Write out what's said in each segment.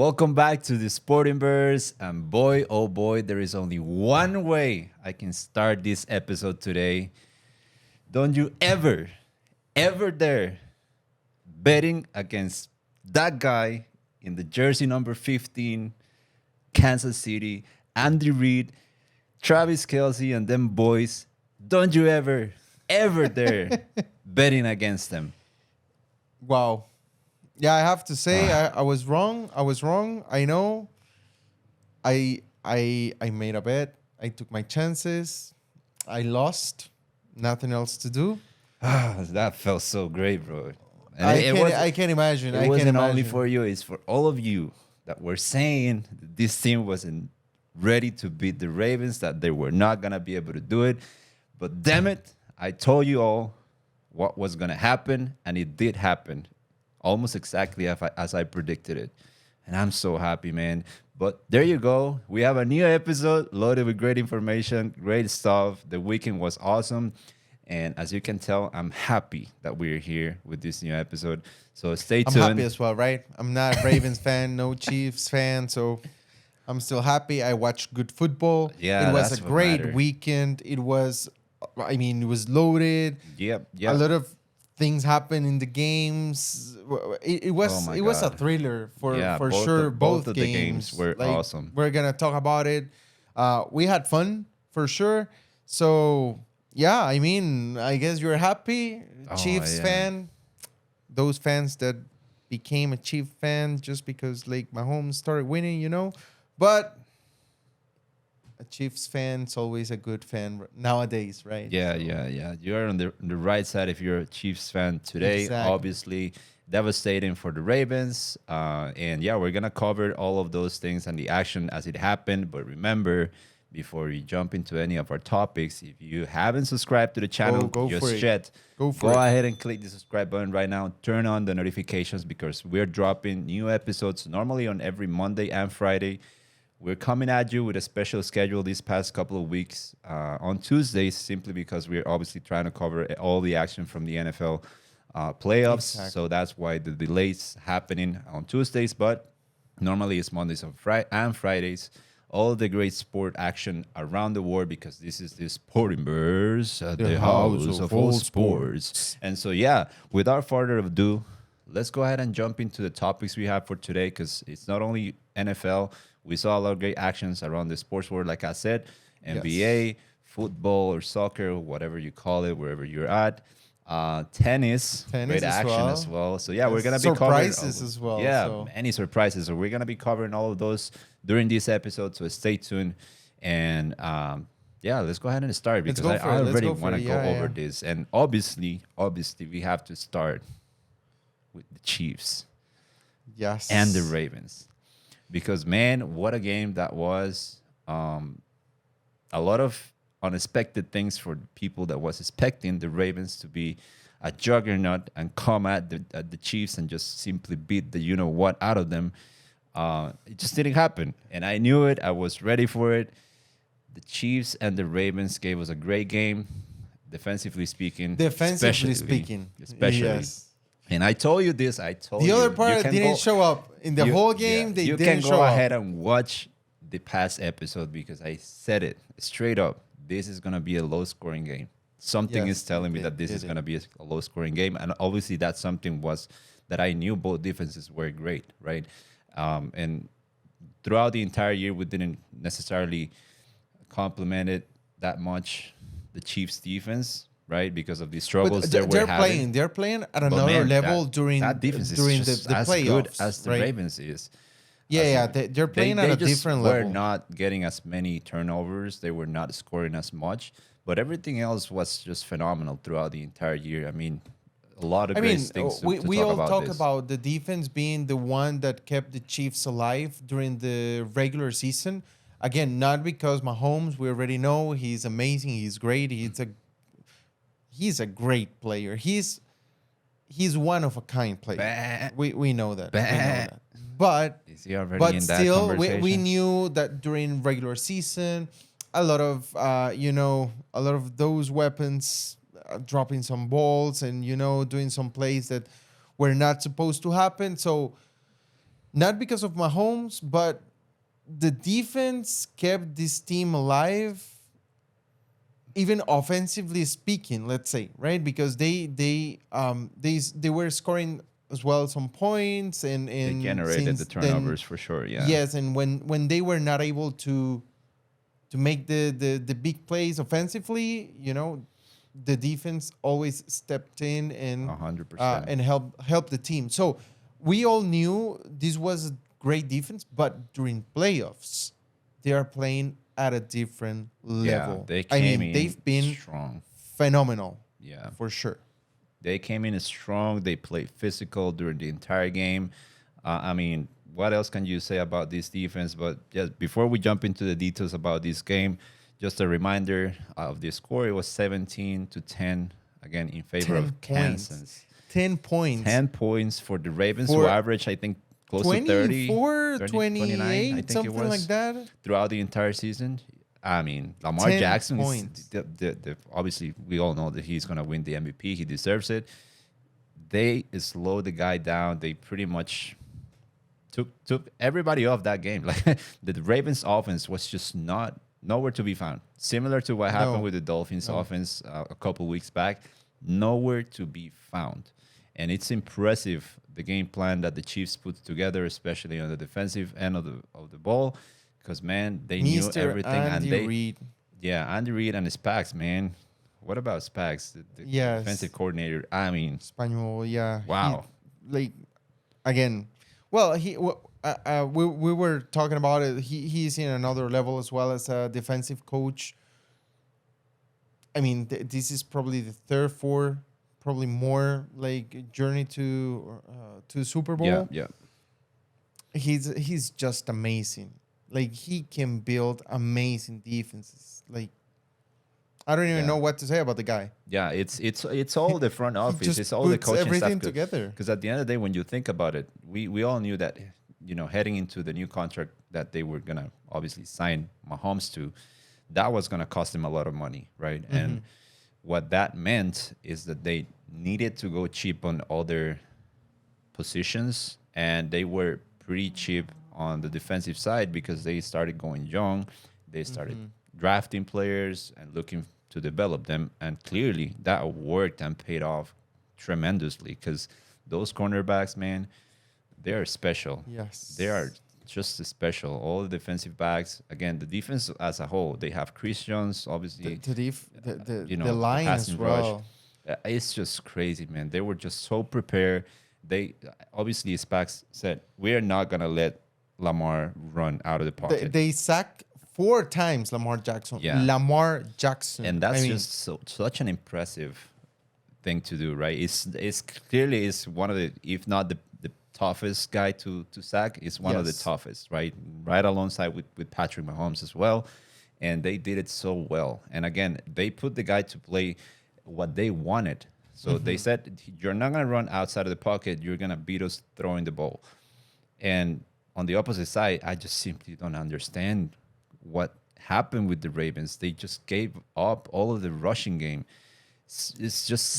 Welcome back to the Sporting Birds. And boy, oh boy, there is only one way I can start this episode today. Don't you ever dare betting against that guy in the jersey number 15, Kansas City, Andy Reid, Travis Kelce, and them boys. Don't you ever dare betting against them. Wow. Yeah, I have to say I was wrong. I know. I made a bet. I took my chances. I lost. Nothing else to do. That felt so great, bro. And I can't imagine. It wasn't only for you, it's for all of you that were saying that this team wasn't ready to beat the Ravens, that they were not going to be able to do it. But damn it, I told you all what was going to happen, and it did happen almost exactly as I predicted it. And I'm so happy, man. But there you go. We have a new episode loaded with great information, great stuff. The weekend was awesome. And as you can tell, I'm happy that we're here with this new episode. So stay tuned. I'm happy as well, right? I'm not a Ravens fan, no Chiefs fan. So I'm still happy. I watched good football. Yeah, it was that's a what great mattered. weekend. It was loaded. Yep. A lot of things happened in the games. It was Oh my it was a God. thriller for both sure. of- Both of the games were awesome. We're gonna talk about it. We had fun for sure. So yeah, I mean, I guess you're happy, Oh, Chiefs yeah. fan. Those fans that became a Chief fan just because like Mahomes started winning, But a Chiefs fan's always a good fan nowadays, right? Yeah. You're on the right side if you're a Chiefs fan today. Exactly. Obviously, devastating for the Ravens. And yeah, we're going to cover all of those things and the action as it happened. But remember, before we jump into any of our topics, if you haven't subscribed to the channel Go for just it. yet, Go for it. ahead and click the subscribe button right now. Turn on the notifications because we're dropping new episodes normally on every Monday and Friday. We're coming at you with a special schedule these past couple of weeks on Tuesdays, simply because we're obviously trying to cover all the action from the NFL playoffs. Exactly. So that's why the delays happening on Tuesdays, but normally it's Mondays and Fridays. All the great sport action around the world, because this is the Sporting Birds, the house of all sports. And so, yeah, without further ado, let's go ahead and jump into the topics we have for today, because it's not only NFL. We saw a lot of great actions around the sports world, like I said, NBA, football or soccer, whatever you call it, wherever you're at. Tennis, great as action well. as well. So yeah, we're gonna be Surprises covering as well, Yeah, so. many surprises. So we're gonna be covering all of those during this episode. So stay tuned, and yeah, let's go ahead and start, Let's because go for I it. Let's already go for want to it. go Yeah, over yeah. this. And obviously, we have to start with the Chiefs Yes. and the Ravens, because man, what a game that was. A lot of unexpected things for the people that was expecting the Ravens to be a juggernaut and come at the Chiefs and just simply beat the you-know-what out of them. It just didn't happen. And I knew it. I was ready for it. The Chiefs and the Ravens gave us a great game, defensively speaking. Defensively especially. speaking. Especially. Yes. And I told you this. The you. other You part can didn't go- show up. In the whole game, they you didn't can show go up. ahead and watch the past episode, because I said it straight up. This is going to be a low-scoring game. Something Yes, is telling me it that this did, is it going to be a low-scoring game. And obviously that something was that I knew both defenses were great, right? And throughout the entire year, we didn't necessarily compliment it that much, the Chiefs defense, right? Because of the struggles But they were having. they're playing at But another man, level that- during that defense is during just the as playoffs. good as the right? Ravens is. Yeah, As in, they're playing at a just different were level. not getting as many turnovers. They were not scoring as much, but everything else was just phenomenal throughout the entire year. I mean, a lot of I great mean, things to we talk all about talk this. about the defense being the one that kept the Chiefs alive during the regular season. Again, not because Mahomes, we already know he's amazing, he's great, he's a great player. He's one of a kind player. Bah. We know that. We know Bah. that. But Is he already but in that still, conversation? we knew that during regular season, a lot of those weapons dropping some balls and doing some plays that were not supposed to happen. So not because of Mahomes, but the defense kept this team alive, even offensively speaking. Let's say, right? Because they were scoring as well some points, and They generated the since then, turnovers for sure. Yeah. yes, and when they were not able to make the big plays offensively, the defense always stepped in and 100%. and help the team. So we all knew this was a great defense, but during playoffs, they are playing at a different level. Yeah, they came in they've been strong. phenomenal. Yeah. For sure. They came in strong. They played physical during the entire game. I mean, what else can you say about this defense? But just before we jump into the details about this game, just a reminder of the score. It was 17-10, again, in favor 10 of points. Kansas. 10 points. 10 points for the Ravens, For who average, I think, close to 30. 24, 30, 28, 29, I think something it was, like that. throughout the entire season. I mean, Lamar 10 Jackson is points. obviously we all know that he's gonna win the MVP. He deserves it. They slowed the guy down. They pretty much took everybody off that game. Like the Ravens offense was just nowhere to be found. Similar to what happened with the Dolphins offense a couple weeks back, nowhere to be found. And it's impressive the game plan that the Chiefs put together, especially on the defensive end of the ball. Because, man, they knew Mr. everything. Andy Reid. Yeah, Andy Reid and Spags, man. What about Spags, the Yes. defensive coordinator? I mean, Spagnuolo, yeah. Wow. Again, well, we were talking about it. He's in another level as well as a defensive coach. I mean, this is probably the third, fourth, probably more like journey to Super Bowl. yeah. He's just amazing. Like, he can build amazing defenses. Like, I don't even know what to say about the guy. Yeah, it's all the front office. Just It's all the puts coaching everything staff. together. Because at the end of the day, when you think about it, we all knew that, heading into the new contract that they were gonna obviously sign Mahomes to, that was gonna cost them a lot of money, right? Mm-hmm. And what that meant is that they needed to go cheap on other positions, and they were pretty cheap on the defensive side because they started going young. They started drafting players and looking to develop them. And clearly that worked and paid off tremendously because those cornerbacks, man, they are special. Yes. They are just special. All the defensive backs, again, the defense as a whole, they have Christians, obviously. The line as passing well. rush. It's just crazy, man. They were just so prepared. They obviously, Spags said, we're not going to let Lamar run out of the pocket. They sacked 4 times Lamar Jackson. Yeah. Lamar Jackson. And that's just such an impressive thing to do, right? It's clearly is one of the, if not the toughest guy to sack, it's one of the toughest, right? Right alongside with Patrick Mahomes as well. And they did it so well. And again, they put the guy to play what they wanted. So they said, you're not going to run outside of the pocket. You're going to beat us throwing the ball. And on the opposite side, I just simply don't understand what happened with the Ravens. They just gave up all of the rushing game. It's just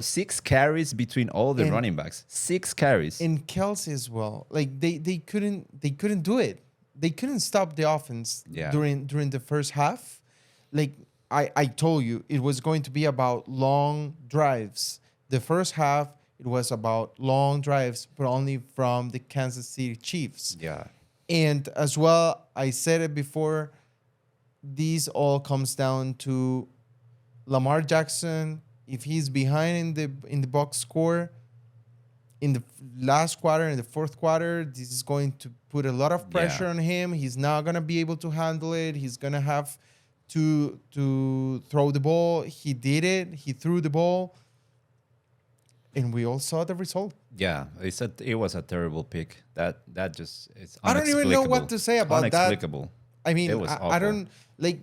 six carries between all the running backs. 6 carries. And Kelsey as well. Like they couldn't do it. They couldn't stop the offense during the first half. Like I told you, it was going to be about long drives. The first half, it was about long drives, but only from the Kansas City Chiefs. Yeah. And as well, I said it before, this all comes down to Lamar Jackson. If he's behind in the box score in the last quarter, in the fourth quarter, this is going to put a lot of pressure on him. He's not going to be able to handle it. He's going to have to throw the ball. He did it. He threw the ball. And we all saw the result. Yeah, it was a terrible pick. That just it's I don't even know what to say about that. Inexplicable. I mean, it was I don't like.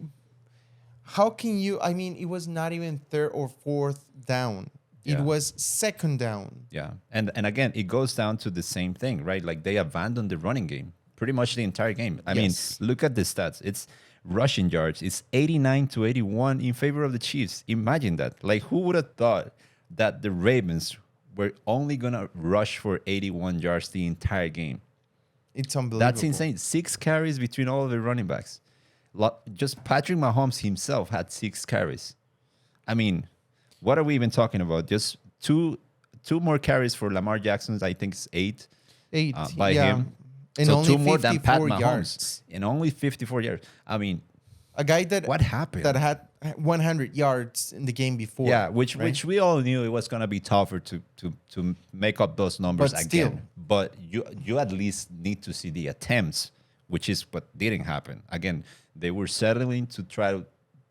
How can you? I mean, it was not even third or fourth down. It was second down. Yeah, and again, it goes down to the same thing, right? Like they abandoned the running game pretty much the entire game. I mean, look at the stats. It's rushing yards. It's 89-81 in favor of the Chiefs. Imagine that. Like, who would have thought that the Ravens were only gonna rush for 81 yards the entire game. It's unbelievable. That's insane. 6 carries between all of the running backs. Just Patrick Mahomes himself had 6 carries. I mean, what are we even talking about? Just two more carries for Lamar Jackson. I think it's 8 by him. And so only 2 more than Pat 54 Mahomes. yards. And only 54 yards. I mean, A guy that what happened? that had 100 yards in the game before. Yeah, which we all knew it was gonna be tougher to make up those numbers But again. still. But you at least need to see the attempts, which is what didn't happen. Again, they were settling to try to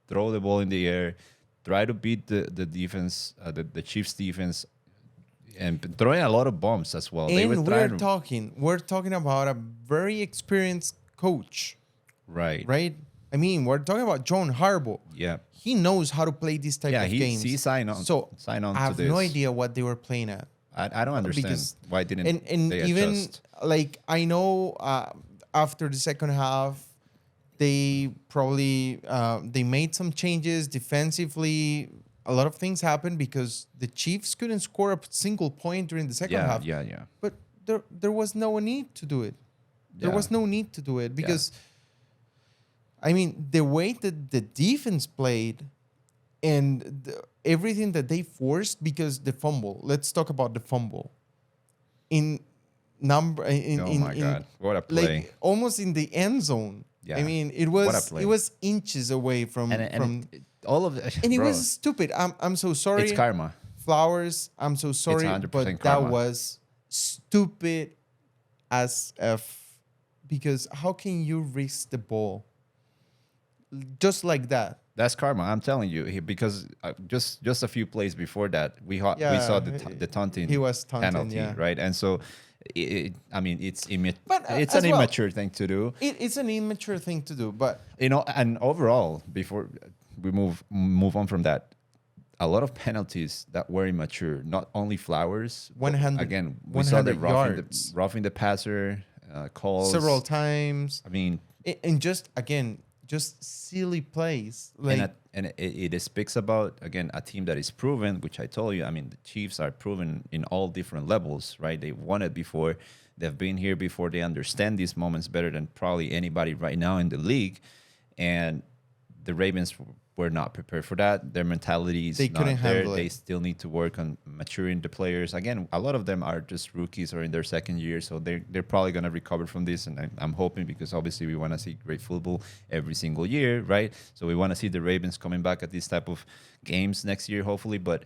throw the ball in the air, try to beat the defense, the Chiefs defense, and throwing a lot of bombs as well. They were And trying we're talking about a very experienced coach, right. right? I mean, we're talking about John Harbaugh. Yeah. He knows how to play this type of games. He signed on. So sign on I have to this. no idea what they were playing at. I don't understand Because- why didn't And they even adjust. like I know after the second half, they probably they made some changes defensively. A lot of things happened because the Chiefs couldn't score a single point during the second half. Yeah. But there was no need to do it. There Yeah. was no need to do it because, I mean, the way that the defense played and everything that they forced because the fumble. Let's talk about the fumble. In number, Oh my God! What a play! like almost in the end zone. Yeah. I mean, it What a was play. it was inches away from all of the, and it bro, was stupid. I'm so sorry. it's karma. Flowers. I'm so sorry, 100% but that karma. was stupid as f. Because how can you risk the ball just like that? That's karma. I'm telling you, because just a few plays before that, we saw the taunting. He was taunting, penalty, yeah. right? And so, I mean, it's But, it's as an well- immature thing to do, It's an immature thing to do, but And overall, before we move on from that, a lot of penalties that were immature. Not only Flowers. but 100 again, we saw the 100 yards. roughing the passer calls several times. I mean, And just again, just silly plays. Like it speaks about, again, a team that is proven, which I told you. I mean, the Chiefs are proven in all different levels, right? They've won it before. They've been here before. They understand these moments better than probably anybody right now in the league. And the Ravens were not prepared for that. Their mentality is They not couldn't there. handle it. They still need to work on maturing the players. Again, a lot of them are just rookies or in their second year, so they're probably going to recover from this. And I'm hoping, because obviously we want to see great football every single year, right? So we want to see the Ravens coming back at these type of games next year, hopefully. But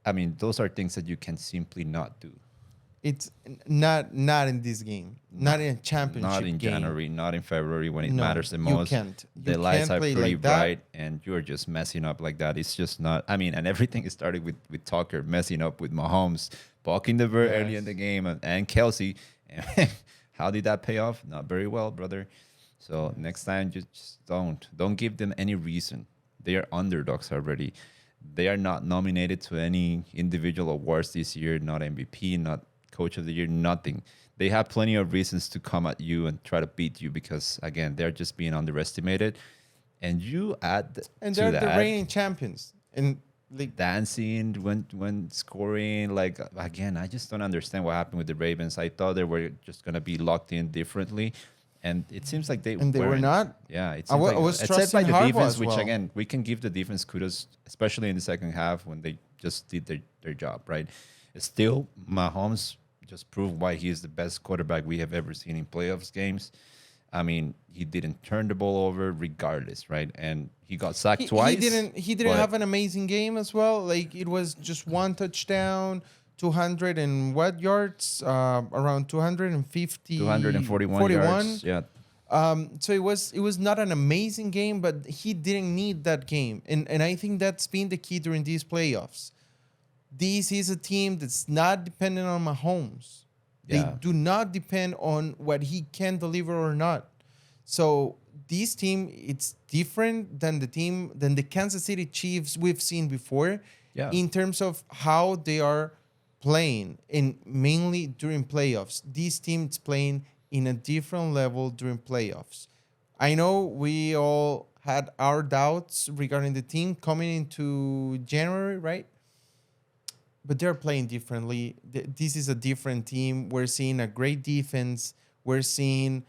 I mean, those are things that you can simply not do. it's not in this game, not in a championship Not in game. January, not in February when it No, matters the you most. can't. The You lights can't are play pretty like that. bright, and you're just messing up like that. It's just not. I mean, and everything started with Tucker messing up with Mahomes, balking the bird early in the game, and Kelsey. How did that pay off? Not very well, brother. So next time, just don't give them any reason. They are underdogs already. They are not nominated to any individual awards this year. Not MVP, not Coach of the Year, nothing. They have plenty of reasons to come at you and try to beat you because, again, they're just being underestimated. And you add And to they're that the reigning champions. And like dancing when scoring. Like, again, I just don't understand what happened with the Ravens. I thought they were just going to be locked in differently. And it seems like they were weren't. not. Yeah, it I seems like, was except by trusting the Harbaugh defense, as which well. again we can give the defense kudos, especially in the second half when they just did their job right. Still, Mahomes just proved why he is the best quarterback we have ever seen in playoffs games. I mean, he didn't turn the ball over regardless, right? And he got sacked twice. He didn't but- have an amazing game as well. Like it was just one touchdown, 200 and what yards? Around 250. 241 yards. Yeah. So it was not an amazing game, but he didn't need that game. And I think that's been the key during these playoffs. This is a team that's not dependent on Mahomes. They Yeah. do not depend on what he can deliver or not. So this team, it's different than the Kansas City Chiefs we've seen before Yeah. in terms of how they are playing, and mainly during playoffs. This team is playing in a different level during playoffs. I know we all had our doubts regarding the team coming into January, right? but they're playing differently. This is a different team. We're seeing a great defense. We're seeing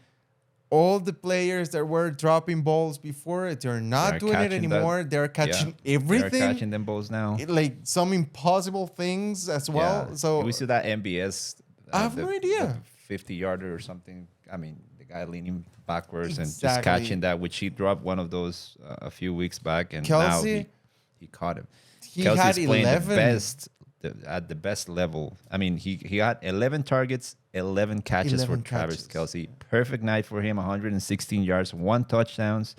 all the players that were dropping balls before, they're not They're doing it catching anymore. They're catching They're everything. catching them balls now. Like some impossible things as well. Yeah. So we see that MBS. I have no idea. 50-yarder or something. I mean, the guy leaning backwards and just Exactly. catching that, which he dropped one of those a few weeks back, and now Kelsey, he caught him. he Kelsey's had playing 11. the best at the best level. I mean, he had 11 targets, 11 catches 11 for Travis catches. Kelsey. Perfect night for him. 116 yards, 1 touchdowns,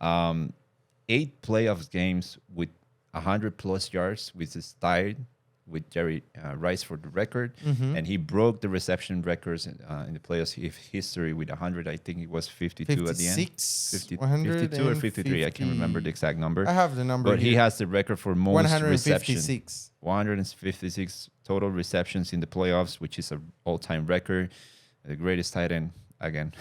8 playoffs games with 100 plus yards, which is tied with Jerry Rice for the record, and he broke the reception records in the playoffs history with 100. I think it was 52 at the end. 56, 52 or 53. I can't remember the exact number. I have the number. But he here. has the record for most receptions. 156. 156 total receptions in the playoffs, which is an all-time record. The greatest tight end. Again,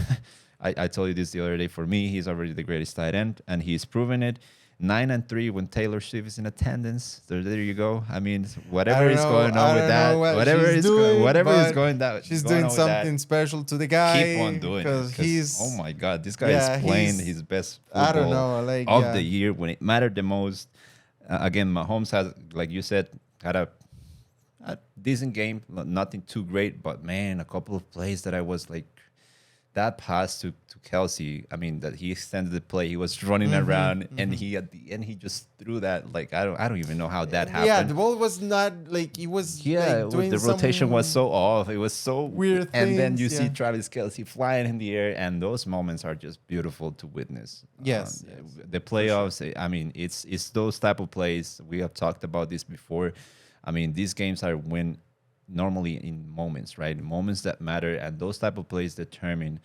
I told you this the other day. For me, he's already the greatest tight end, and he's proven it. 9-3 when Taylor Swift is in attendance. So there you go. I mean, whatever is going on with that, whatever is going that, she's going doing on with that, something special to the guy. keep on doing it. Because he's. Oh my God, this guy is playing his best football I don't know, like of the year when it mattered the most. Again, Mahomes has, like you said, had a decent game, nothing too great, but man, a couple of plays that I was like, that pass to Kelsey, I mean, that he extended the play, he was running around, and he at the end he just threw that, like I don't even know how that happened. Yeah, the ball was not like he was. Like, doing the rotation was so off. It was so weird and then you things, see Travis Kelsey flying in the air, and those moments are just beautiful to witness. Yes, The playoffs. I mean, it's those type of plays. We have talked about this before. I mean, these games are win normally in moments, right? Moments that matter, and those type of plays determine,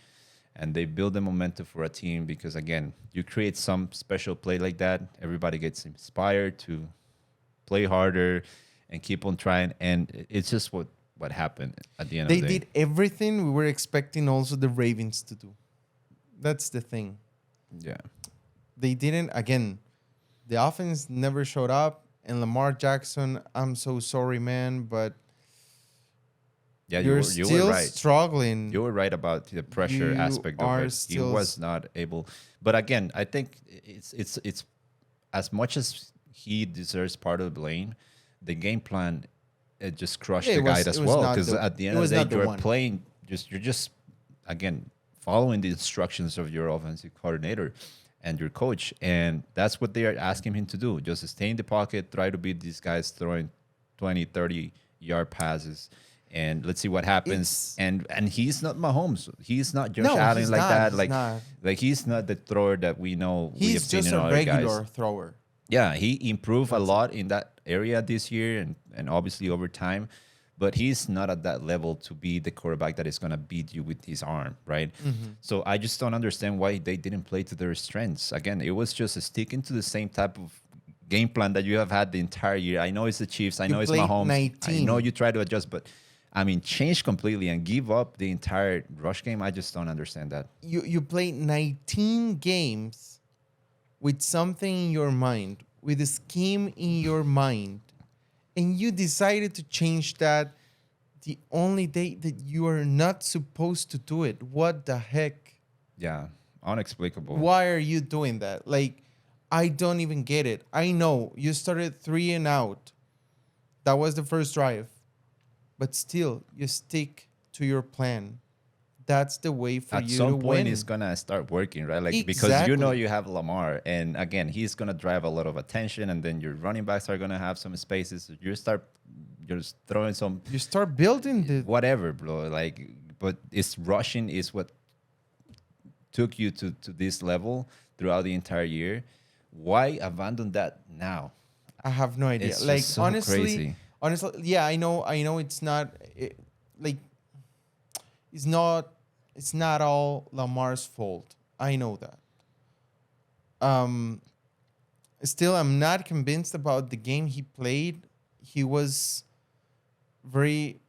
and they build the momentum for a team, because again, you create some special play like that, everybody gets inspired to play harder and keep on trying, and it's just what happened at the end They of the day. did everything we were expecting also the Ravens to do. That's the thing. Yeah. They didn't. Again, the offense never showed up, and Lamar Jackson, I'm so sorry, man, but Yeah, you're you still were right. struggling. You were right about the pressure You aspect of are it. He still was not able. But again, I think it's as much as he deserves part of the blame, the game plan it just crushed Yeah, the it was- guy it as was well. not Because the- at the it end of was the not day, the you're one. playing you're just again following the instructions of your offensive coordinator and your coach, and that's what they are asking him to do. Just stay in the pocket, try to beat these guys throwing 20, 30-yard passes. And let's see what happens. And he's not Mahomes. He's not Josh Allen he's like not, that. he's like not. like he's not the thrower that we know we have He's seen just in a other regular guys. thrower. Yeah, he improved a lot in that area this year, and obviously over time. But he's not at that level to be the quarterback that is going to beat you with his arm, right? So I just don't understand why they didn't play to their strengths. Again, it was just sticking to the same type of game plan that you have had the entire year. I know it's the Chiefs. I know it's played Mahomes. 19. I know you try to adjust, but I mean, change completely and give up the entire rush game. I just don't understand that. You played 19 games with something in your mind, with a scheme in your mind, and you decided to change that the only day that you are not supposed to do it. What the heck? Yeah, inexplicable. Why are you doing that? Like, I don't even get it. I know you started 3 and out. That was the first drive. But still, you stick to your plan. That's the way for At you to some point win. it's gonna start working, right? Like because you know Exactly. you have Lamar, and again he's gonna drive a lot of attention, and then your running backs are gonna have some spaces. You're just throwing some You start building the whatever, bro. Like, but it's rushing is what took you to this level throughout the entire year. Why abandon that now? I have no idea. It's just Like so honestly, crazy. yeah, I know it's not like it's not all Lamar's fault. I know that. Still I'm not convinced about the game he played. He was very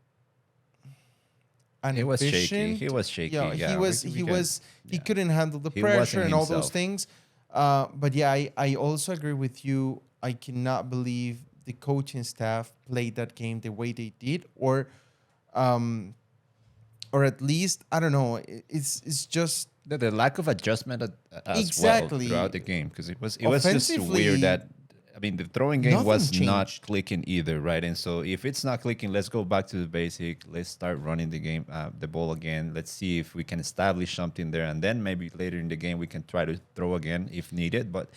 It was shaky. inefficient. He was shaky. Yeah, Yeah, he couldn't handle the He pressure wasn't and all those himself. things. But yeah, I also agree with you. I cannot believe the coaching staff played that game the way they did, or at least I don't know. It's just The lack of adjustment as well throughout exactly the game, because it was just weird offensively that, I mean, the throwing game nothing was not changed. clicking either, right? And so if it's not clicking, let's go back to the basic. Let's start running the ball again. Let's see if we can establish something there, and then maybe later in the game we can try to throw again if needed. But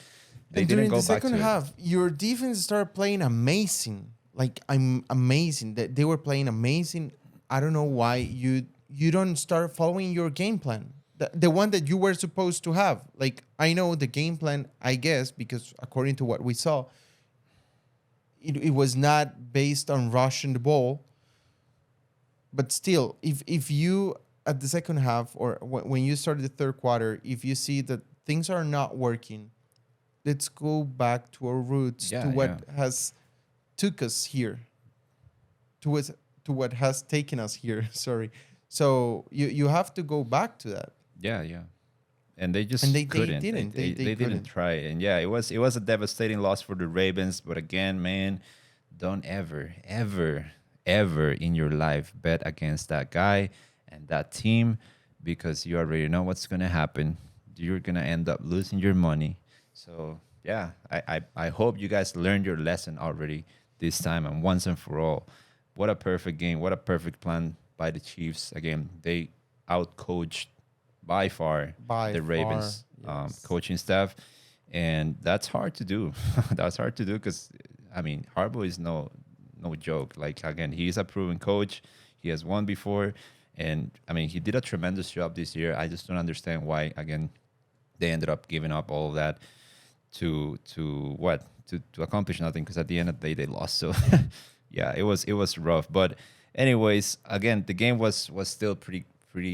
they And didn't during go the back second to it. half, your defense started playing amazing. Like I'm amazing that they were playing amazing. I don't know why you don't start following your game plan. The one that you were supposed to have. Like I know the game plan, I guess, because according to what we saw, it was not based on rushing the ball. But still, if you at the second half or when you start the third quarter, if you see that things are not working, let's go back to our roots, to Yeah, yeah, what has took us here, to what to what has taken us here. Sorry. So you have to go back to that, yeah, yeah. And they and just they couldn't. didn't. They They didn't couldn't. try. And yeah, it was a devastating loss for the Ravens. But again, man, don't ever, ever, ever in your life bet against that guy and that team, because you already know what's gonna happen. You're gonna end up losing your money. So yeah, I hope you guys learned your lesson already this time and once and for all. What a perfect game. What a perfect plan by the Chiefs. Again, they outcoached by far By the far, Ravens yes. coaching staff, and that's hard to do. That's hard to do because, I mean, Harbaugh is no joke. Like, again, he's a proven coach. He has won before, and I mean, he did a tremendous job this year. I just don't understand why, again, they ended up giving up all of that to what, to accomplish nothing, because at the end of the day they lost. So yeah, it was rough. But anyways, again, the game was still pretty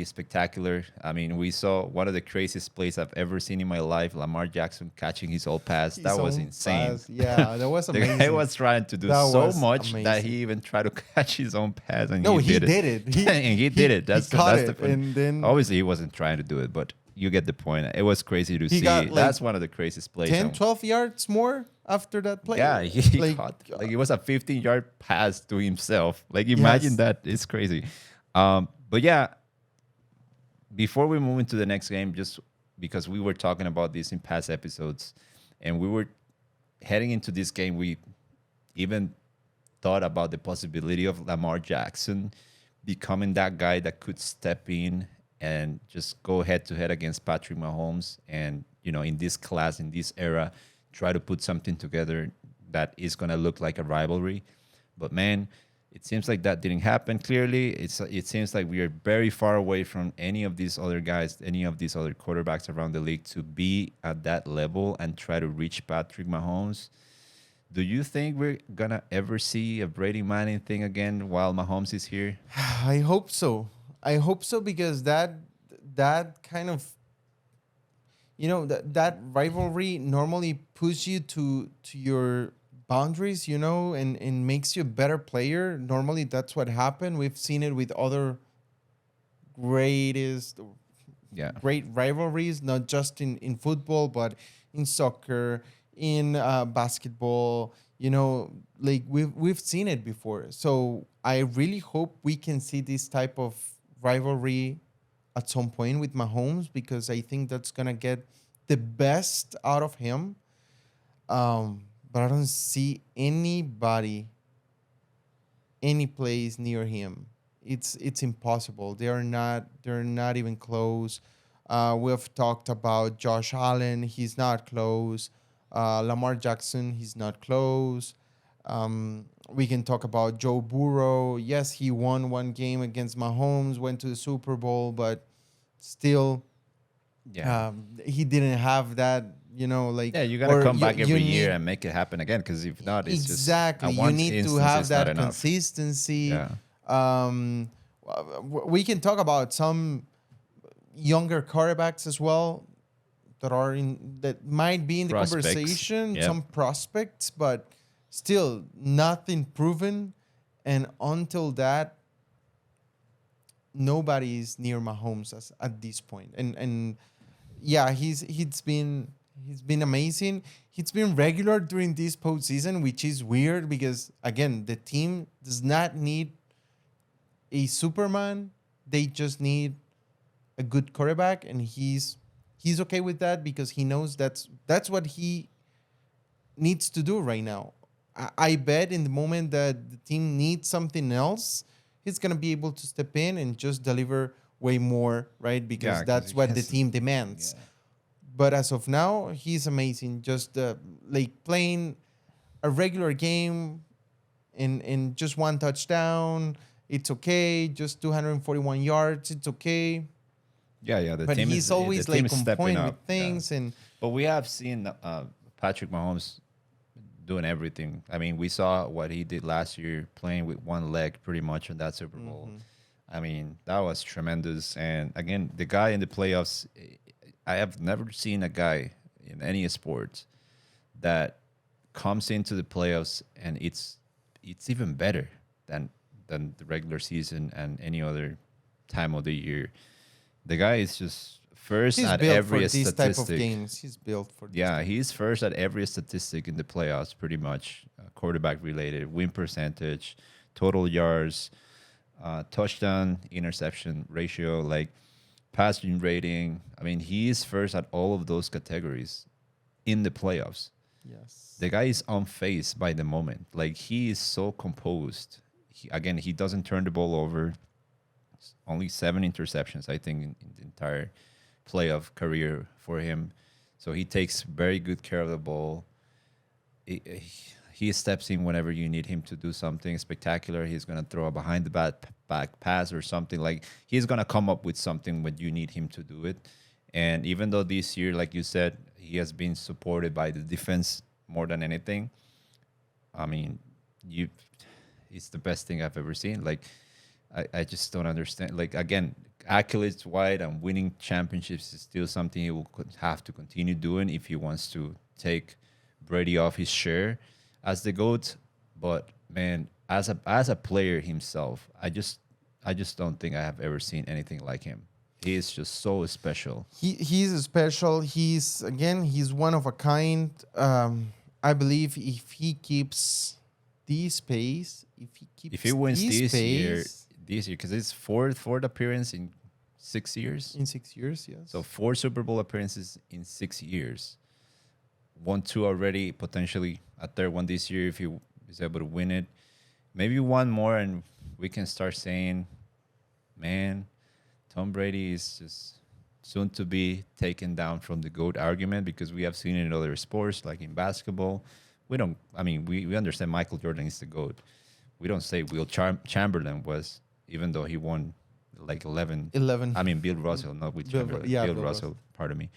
spectacular. I mean, we saw one of the craziest plays I've ever seen in my life, Lamar Jackson catching his old pass. That His was own insane. pass. Yeah, that was The guy amazing. was trying to do That so was much that amazing. he even tried to catch his own pass, and No, he he did it. did it. And he did it. He That's caught the it, fun. and then Obviously, he wasn't trying to do it, but you get the point. It was crazy to he see. got like That's one of the craziest plays. 10, And 12 yards more after that play. yeah, he Like, caught, like, it was a 15-yard pass to himself. Like, imagine yes. that. It's crazy. But yeah, before we move into the next game, just because we were talking about this in past episodes, and we were heading into this game, we even thought about the possibility of Lamar Jackson becoming that guy that could step in and just go head to head against Patrick Mahomes, and, in this class, in this era, try to put something together that is going to look like a rivalry. But man, it seems like that didn't happen. Clearly, it seems like we are very far away from any of these other guys, any of these other quarterbacks around the league to be at that level and try to reach Patrick Mahomes. Do you think we're gonna ever see a Brady Manning thing again while Mahomes is here? I hope so. I hope so because that kind of that rivalry normally pushes you to your boundaries, and makes you a better player. Normally that's what happened. We've seen it with other greatest Yeah, great rivalries, not just in football, but in soccer, in basketball. Like we've seen it before. So I really hope we can see this type of rivalry at some point with Mahomes, because I think that's gonna get the best out of him. But I don't see any place near him. It's impossible. They're not even close. We've talked about Josh Allen. He's not close. Lamar Jackson. He's not close. We can talk about Joe Burrow. Yes, he won one game against Mahomes, went to the Super Bowl, but still, yeah, he didn't have that. Like, yeah. You gotta or come you back you every year need and make it happen again. Because if not, it's just exactly. at You one need to instance have it's not that enough. consistency. Yeah, Um, we can talk about some younger quarterbacks as well that might be in the prospects. conversation. Yep. Some prospects, but still nothing proven. And until that, nobody is near Mahomes at this point. And yeah, he's been He's been amazing. He's been regular during this postseason, which is weird because again, the team does not need a Superman. They just need a good quarterback, and he's okay with that because he knows that's what he needs to do right now. I bet in the moment that the team needs something else, he's gonna be able to step in and just deliver way more, right? Because Yeah, because that's what the team demands. yeah. But as of now, he's amazing. Just like playing a regular game in just one touchdown, it's okay. Just 241 yards, it's okay. Yeah. But he's always the team like is stepping on point with up. Yeah. things, and But we have seen Patrick Mahomes doing everything. I mean, we saw what he did last year, playing with one leg pretty much in that Super Bowl. I mean, that was tremendous. And again, the guy in the playoffs, I have never seen a guy in any sport that comes into the playoffs and it's even better than the regular season and any other time of the year. The guy is just first he's at built for every these type of statistic. games. He's built for this Yeah, type. he's first at every statistic in the playoffs, pretty much quarterback related, win percentage, total yards, touchdown interception ratio, like passing rating. I mean, he is first at all of those categories in the playoffs. Yes. The guy is unfazed by the moment. Like he is so composed. He doesn't turn the ball over. Only 7 interceptions, I think, in the entire playoff career for him. So he takes very good care of the ball. He steps in whenever you need him to do something spectacular. He's gonna throw a behind the back pass or something. Like he's gonna come up with something when you need him to do it. And even though this year, like you said, he has been supported by the defense more than anything. I mean, you, it's the best thing I've ever seen. Like I just don't understand. Like again, accolades wide and winning championships is still something he will have to continue doing if he wants to take Brady off his share as the GOAT. But man, as a player himself, I just don't think I have ever seen anything like him. He is just so special. He's special. He's one of a kind. I believe if he keeps this pace, If he wins this year, because it's fourth appearance in 6 years. in 6 years, yes. So 4 Super Bowl appearances in 6 years. Won two already, potentially a third one this year if he is able to win it. Maybe one more, and we can start saying, man, Tom Brady is just soon to be taken down from the GOAT argument because we have seen it in other sports, like in basketball. We understand Michael Jordan is the GOAT. We don't say Will Chamberlain was, even though he won like 11. 11. I mean, Bill Russell, not with Chamberlain. Bill Bill Russell, pardon me.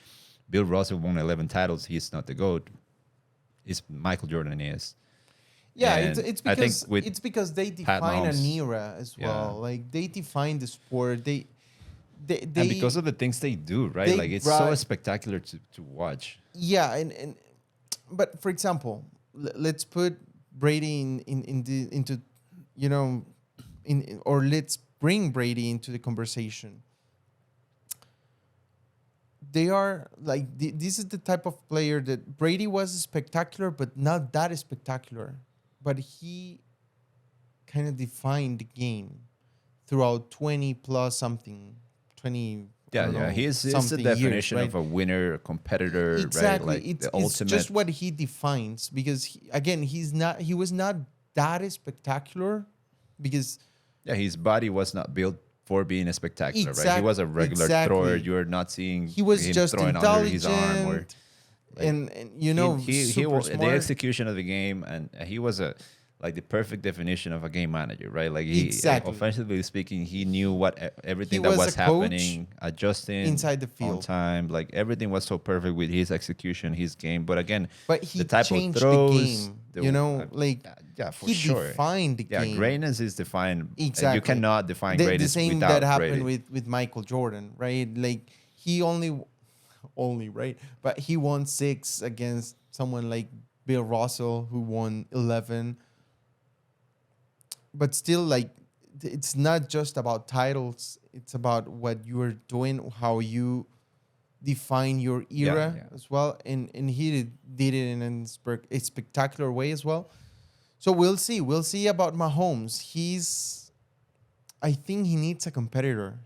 Bill Russell won 11 titles. He's not the GOAT. It's Michael Jordan is. Yeah, And it's I think because with it's because they Pat define an Mahomes, era as yeah. well. Like they define the sport. They and because of the things they do, right? they Like it's so brought- spectacular to watch. yeah, and but for example, let's put Brady into or let's bring Brady into the conversation. They are like this is the type of player that Brady was spectacular, but not that spectacular. But he kind of defined the game throughout 20 plus something, 20. I don't know, He's the something definition years, of a winner, a competitor, exactly. right? Like It's the ultimate. just what he defines because he was not that spectacular because His body was not built for being a spectacular, right? He Exact- was a regular exactly. thrower. You're not seeing he was him just throwing under his arm or intelligent and he super the smart. execution of the game, and he was like the perfect definition of a game manager, right? Like he Exactly. offensively speaking, he knew what everything He that was was a coach happening, adjusting inside the on field. time. Like everything was so perfect with his execution, his game. But again, But he the type changed of throws, the game. for he sure. defined the game. Greatness is defined. Exactly. You cannot define The greatness same without that happened Brady. with Michael Jordan, right? Like he only right, but he won 6 against someone like Bill Russell who won 11. But still, like it's not just about titles. It's about what you are doing, how you define your era yeah. as well, and he did it in a spectacular way as well. So we'll see about Mahomes. I think he needs a competitor.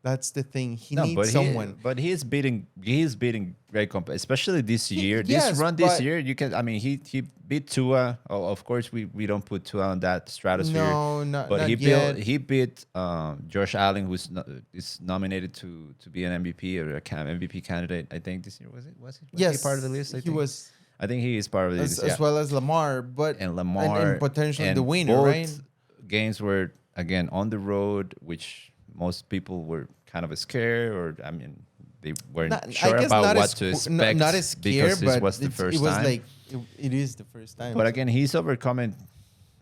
That's the thing. He No, needs someone. he's beating great especially this year. This Yes, run this but year, you can. I mean, he beat Tua. Oh, of course, we don't put Tua on that stratosphere. no, not But not yet. he beat Josh Allen, who's is nominated to be an MVP or a MVP candidate. I think this year was he Yes, part of the list? he was I think he is part of the list. as well as Lamar, but And Lamar and potentially and the winner, both right? games were again on the road, which most people were kind of scared, or I mean, they weren't Not, I sure guess about not what as, to expect not as scared, because this but was the first it was time. like it is the first time. But again, he's overcoming.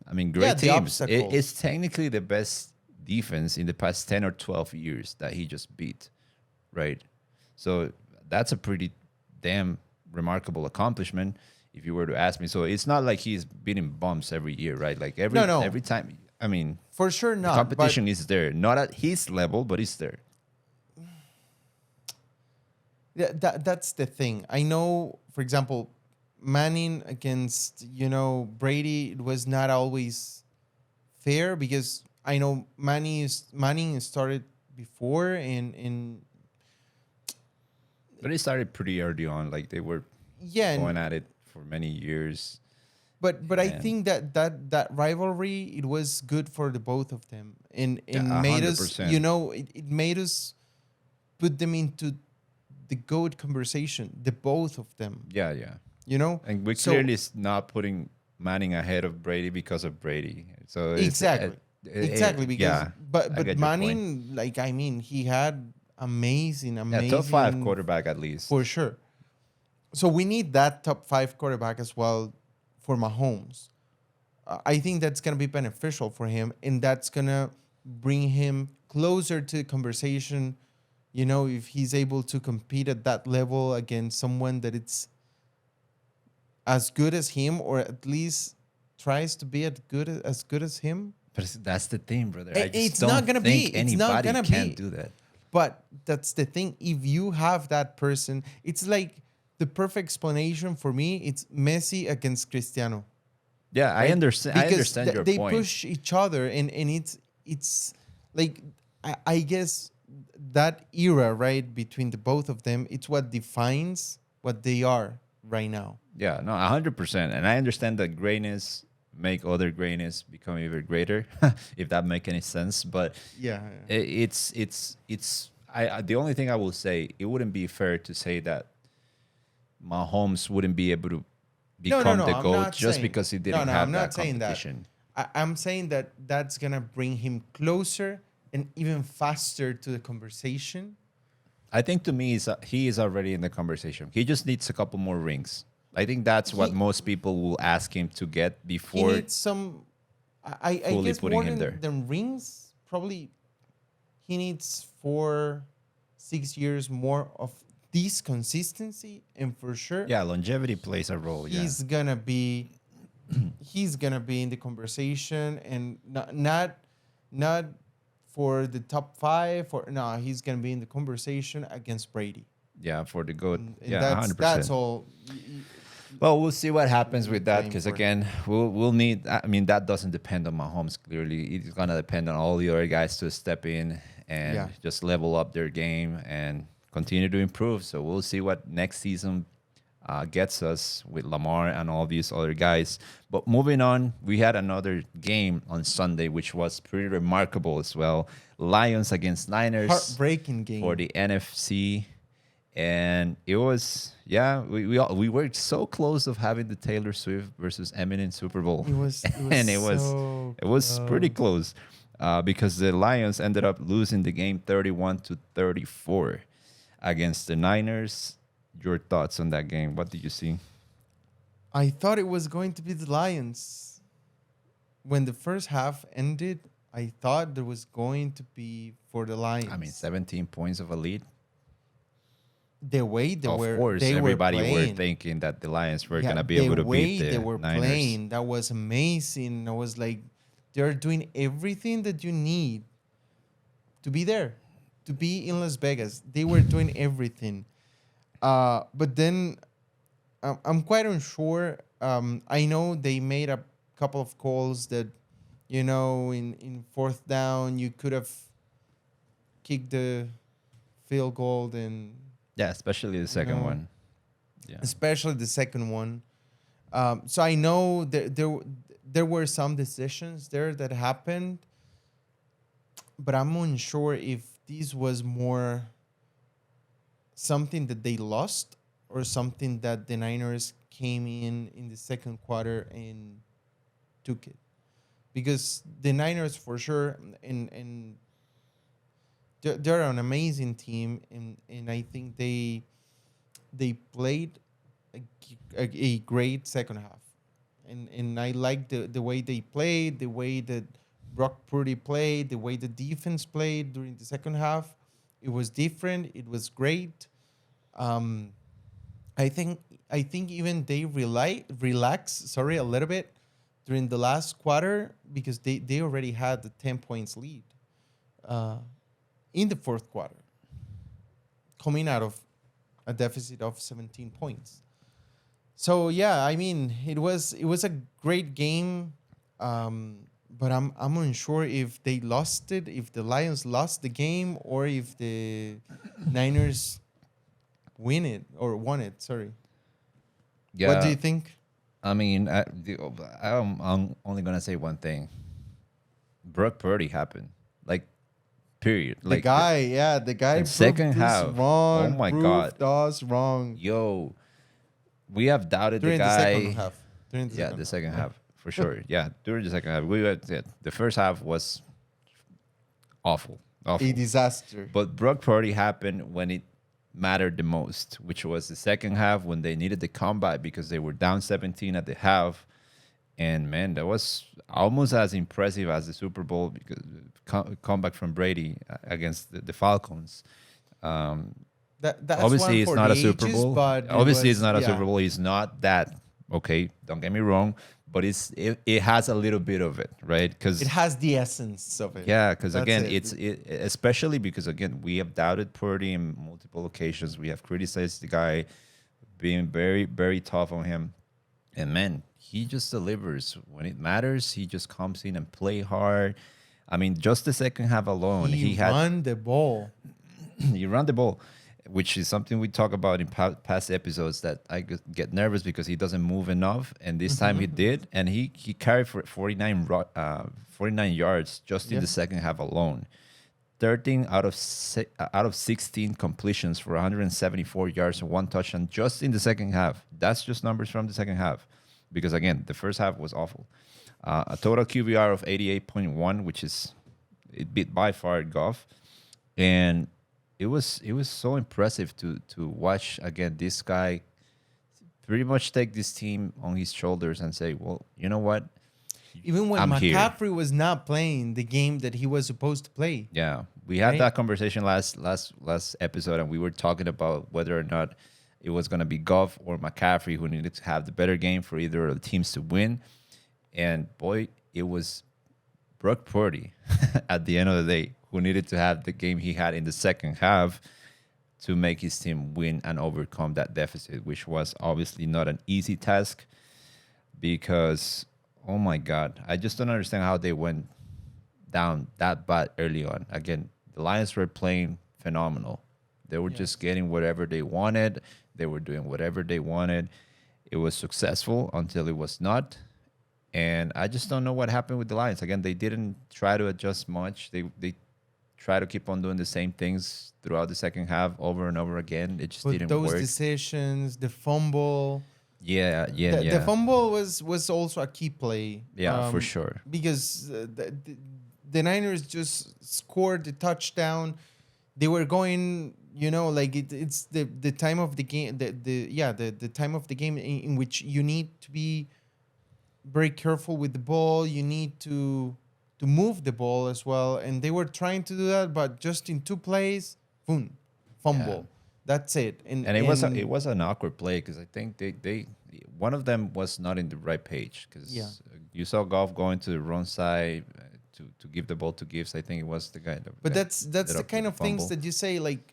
I mean, great Yeah, the teams. obstacles. It's technically the best defense in the past 10 or 12 years that he just beat, right? So that's a pretty damn remarkable accomplishment if you were to ask me. So it's not like he's beating bumps every year, right? Like every time. I mean, for sure the not. competition is there, not at his level, but it's there. Yeah, that's the thing. I know, for example, Manning against Brady, it was not always fair because I know Manning started before and But it started pretty early on. Like they were yeah, going at it for many years. but I And- think that rivalry, it was good for the both of them and Yeah, made us 100%. it made us put them into the GOAT conversation, the both of them. Yeah, yeah. And we So- clearly is not putting Manning ahead of Brady because of Brady. So it's, exactly because yeah, I but get your point. Manning, like, I mean, he had amazing Yeah, top 5 quarterback at least. for sure. So we need that top 5 quarterback as well for Mahomes. I think that's gonna be beneficial for him, and that's gonna bring him closer to the conversation. If he's able to compete at that level against someone that it's as good as him, or at least tries to be as good as him. But that's the thing, brother. I just It's don't not gonna think be. It's not anybody gonna can be. do that. But that's the thing. If you have that person, it's like the perfect explanation for me. It's Messi against Cristiano. Yeah, I Right? understand. I understand your they point. push each other, and it's like I guess that era, right, between the both of them, it's what defines what they are right now. Yeah, no, 100%. And I understand that greatness make other greatness become even greater, if that make any sense. But Yeah. it's the only thing I will say, it wouldn't be fair to say that Mahomes wouldn't be able to become the I'm GOAT not just saying- because he didn't no, have I'm not that saying competition. I'm saying that that's gonna bring him closer and even faster to the conversation. I think to me, he is already in the conversation. He just needs a couple more rings. I think that's what He- most people will ask him to get He before. needs some. I fully guess putting more him there. than rings. Probably, he needs 4-6 years more of this consistency, and for sure, Yeah, longevity plays a role. Yeah. he's gonna be in the conversation, and not for the top 5. Or no, he's gonna be in the conversation against Brady. Yeah, for the GOAT. And Yeah, that's 100%. that's all. Well, we'll see what happens with that Playing because for it. again, we'll need. I mean, that doesn't depend on Mahomes. Clearly, it's gonna depend on all the other guys to step in and Yeah. just level up their game and continue to improve. So we'll see what next season gets us with Lamar and all these other guys. But moving on, we had another game on Sunday, which was pretty remarkable as well. Lions against Niners Heartbreaking game. for the NFC. And it was, yeah, we were so close of having the Taylor Swift versus Eminem Super Bowl. It was and so it was pretty close because the Lions ended up losing the game 31-34 against the Niners. Your thoughts on that game? What did you see? I thought it was going to be the Lions. When the first half ended, I thought there was going to be for the Lions. I mean, 17 points of a lead. The way they Of were, course, they everybody were were playing. thinking that the Lions were Yeah, gonna be able to beat they the were Niners. playing, that was amazing. I was like, they're doing everything that you need to be there, to be in Las Vegas. They were doing everything. But then I'm quite unsure. I know they made a couple of calls that, in fourth down, you could have kicked the field goal and, Yeah, especially the you second know, one. Yeah. especially the second one. So I know there were some decisions there that happened, but I'm unsure if this was more something that they lost or something that the Niners came in the second quarter and took it. Because the Niners, for sure, and they're an amazing team, and I think they played a great second half, and I like the way they played, the way that Brock Purdy played, the way the defense played during the second half. It was different. It was great. Um, I think I think even they relax, sorry, a little bit during the last quarter because they already had the 10 points lead uh, in the fourth quarter, coming out of a deficit of 17 points. So yeah, I mean it was a great game, but I'm unsure if they lost it, if the Lions lost the game, or if the Niners win it or won it. Sorry. What do Yeah. you think? I mean, I'm only gonna say one thing. Brock Purdy happened. Like, period. The Like guy, yeah, the guy the second proved us half. Oh wrong. my God. Proved us wrong Yo, we have doubted the during the second guy. half. During the Yeah, second the half, second yeah. half for sure. Yeah, during the second half, we had yeah, the first half was awful, A awful. disaster. But Brock Purdy happened when it mattered the most, which was the second half when they needed the comeback because they were down 17 at the half. And man, that was almost as impressive as the Super Bowl because comeback from Brady against the Falcons. Um, That's one Obviously, it's for not the a Super ages, Bowl. but it Obviously, it's was, not a yeah. Super Bowl. It's not that okay. Don't get me wrong, but it has a little bit of it, right? It Because has the essence of it. yeah, because That's again, it. especially because again, we have doubted Purdy in multiple occasions. We have criticized the guy, being very very tough on him, and man, he just delivers when it matters. He just comes in and play hard. I mean, just the second half alone, He he had won the ball. you run the ball, which is something we talk about in past episodes that I get nervous because he doesn't move enough, and this time he did, and he carried for 49 yards just in Yeah. the second half alone. 13 out of 16 completions for 174 yards and one touchdown just in the second half. That's just numbers from the second half, because again, the first half was awful. A total QBR of 88.1, which is it beat by far Goff, and it was so impressive to watch again this guy pretty much take this team on his shoulders and say, well, you know what, Even when I'm here. McCaffrey was not playing the game that he was supposed to play. Yeah, we had Right? that conversation last episode, and we were talking about whether or not it was going to be Goff or McCaffrey who needed to have the better game for either of the teams to win. And boy, it was Brock Purdy at the end of the day who needed to have the game he had in the second half to make his team win and overcome that deficit, which was obviously not an easy task because, oh my God, I just don't understand how they went down that bad early on. Again, the Lions were playing phenomenal. They were just getting whatever they wanted. They were doing whatever they wanted. It was successful until it was not. And I just don't know what happened with the Lions. Again, they didn't try to adjust much. They try to keep on doing the same things throughout the second half over and over again. It just But didn't those work. decisions, the fumble, Yeah, the fumble was also a key play. Yeah, for sure. Because the Niners just scored the touchdown. They were going, like it's the time of the game, the time of the game in which you need to be very careful with the ball. You need to move the ball as well, and they were trying to do that, but just in two plays, boom, fumble. That's it. And it was an awkward play because I think they one of them was not in the right page because Yeah. you saw Goff going to the wrong side to give the ball to Gibbs. I think it was the guy. But that's ended the up kind with of things fumble. that you say, like,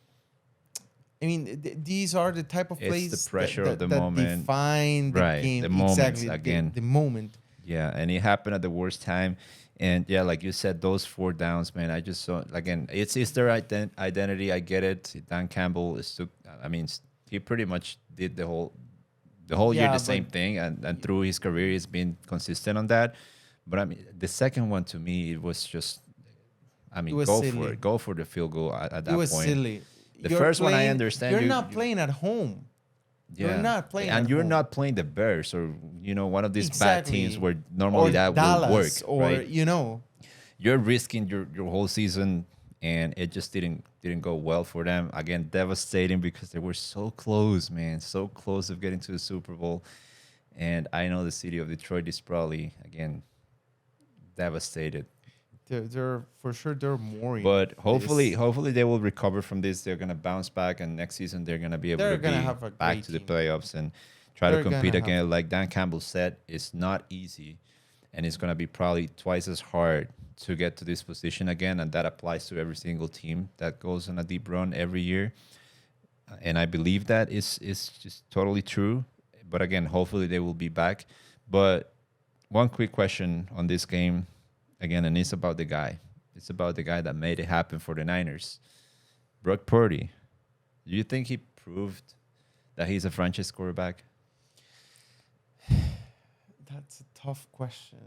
I mean, these are the type of It's plays the pressure of the that moment. define the Right, game. the moments Exactly, again. the moment. Yeah, and it happened at the worst time. And yeah, like you said, those 4 downs, man. I just saw again. It's their identity. I get it. Dan Campbell is took. I mean, he pretty much did the whole year Yeah, the but same thing, and through his career, he's been consistent on that. But I mean, the second one to me, it was just. I it mean, was go for silly. it. Go for the field goal at It that was point. silly. The first one, I understand. You're not playing at home. You're Yeah, not playing and at you're home. not playing the Bears or one of these bad teams Exactly. where normally Or that will work, Dallas, or right? You're risking your whole season, and it just didn't go well for them. Again, devastating because they were so close, man, so close of getting to the Super Bowl. And I know the city of Detroit is probably again devastated. they're for sure they're mourning But this. hopefully they will recover from this. They're gonna bounce back, and next season they're gonna be able They're to gonna be have a back great to the team. playoffs and try to They're compete gonna have again. Like Dan Campbell said, it's not easy, and it's gonna be probably twice as hard to get to this position again. And that applies to every single team that goes on a deep run every year. And I believe that is just totally true. But again, hopefully they will be back. But one quick question on this game, again, and it's about the guy. It's about the guy that made it happen for the Niners, Brock Purdy. Do you think he proved that he's a franchise quarterback? That's a tough question.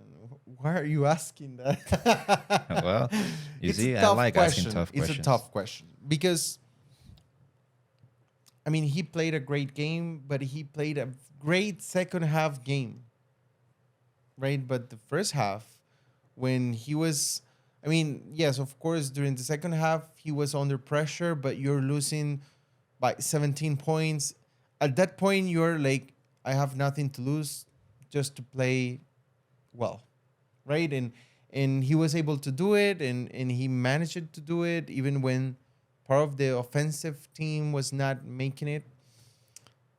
Why are you asking that? Well, you It's see, a I tough like question. asking tough It's questions. a tough question because I mean he played a great game, but he played a great second half game, right? But the first half, when he was, I mean, yes, of course, during the second half he was under pressure, but you're losing by 17 points. At that point, you're like, I have nothing to lose, just to play well, right? And he was able to do it, and he managed to do it even when part of the offensive team was not making it.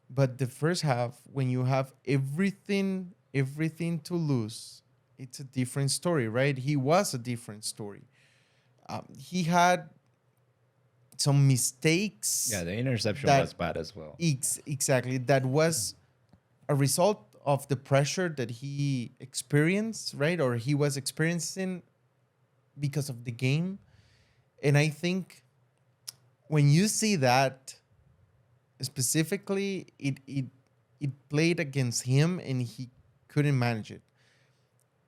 But the first half, when you have everything to lose, it's a different story, right? He was a different story. He had some mistakes. Yeah, the interception that was bad as well. exactly, that was a result of the pressure that he experienced, right? Or he was experiencing because of the game. And I think when you see that specifically, it played against him and he couldn't manage it.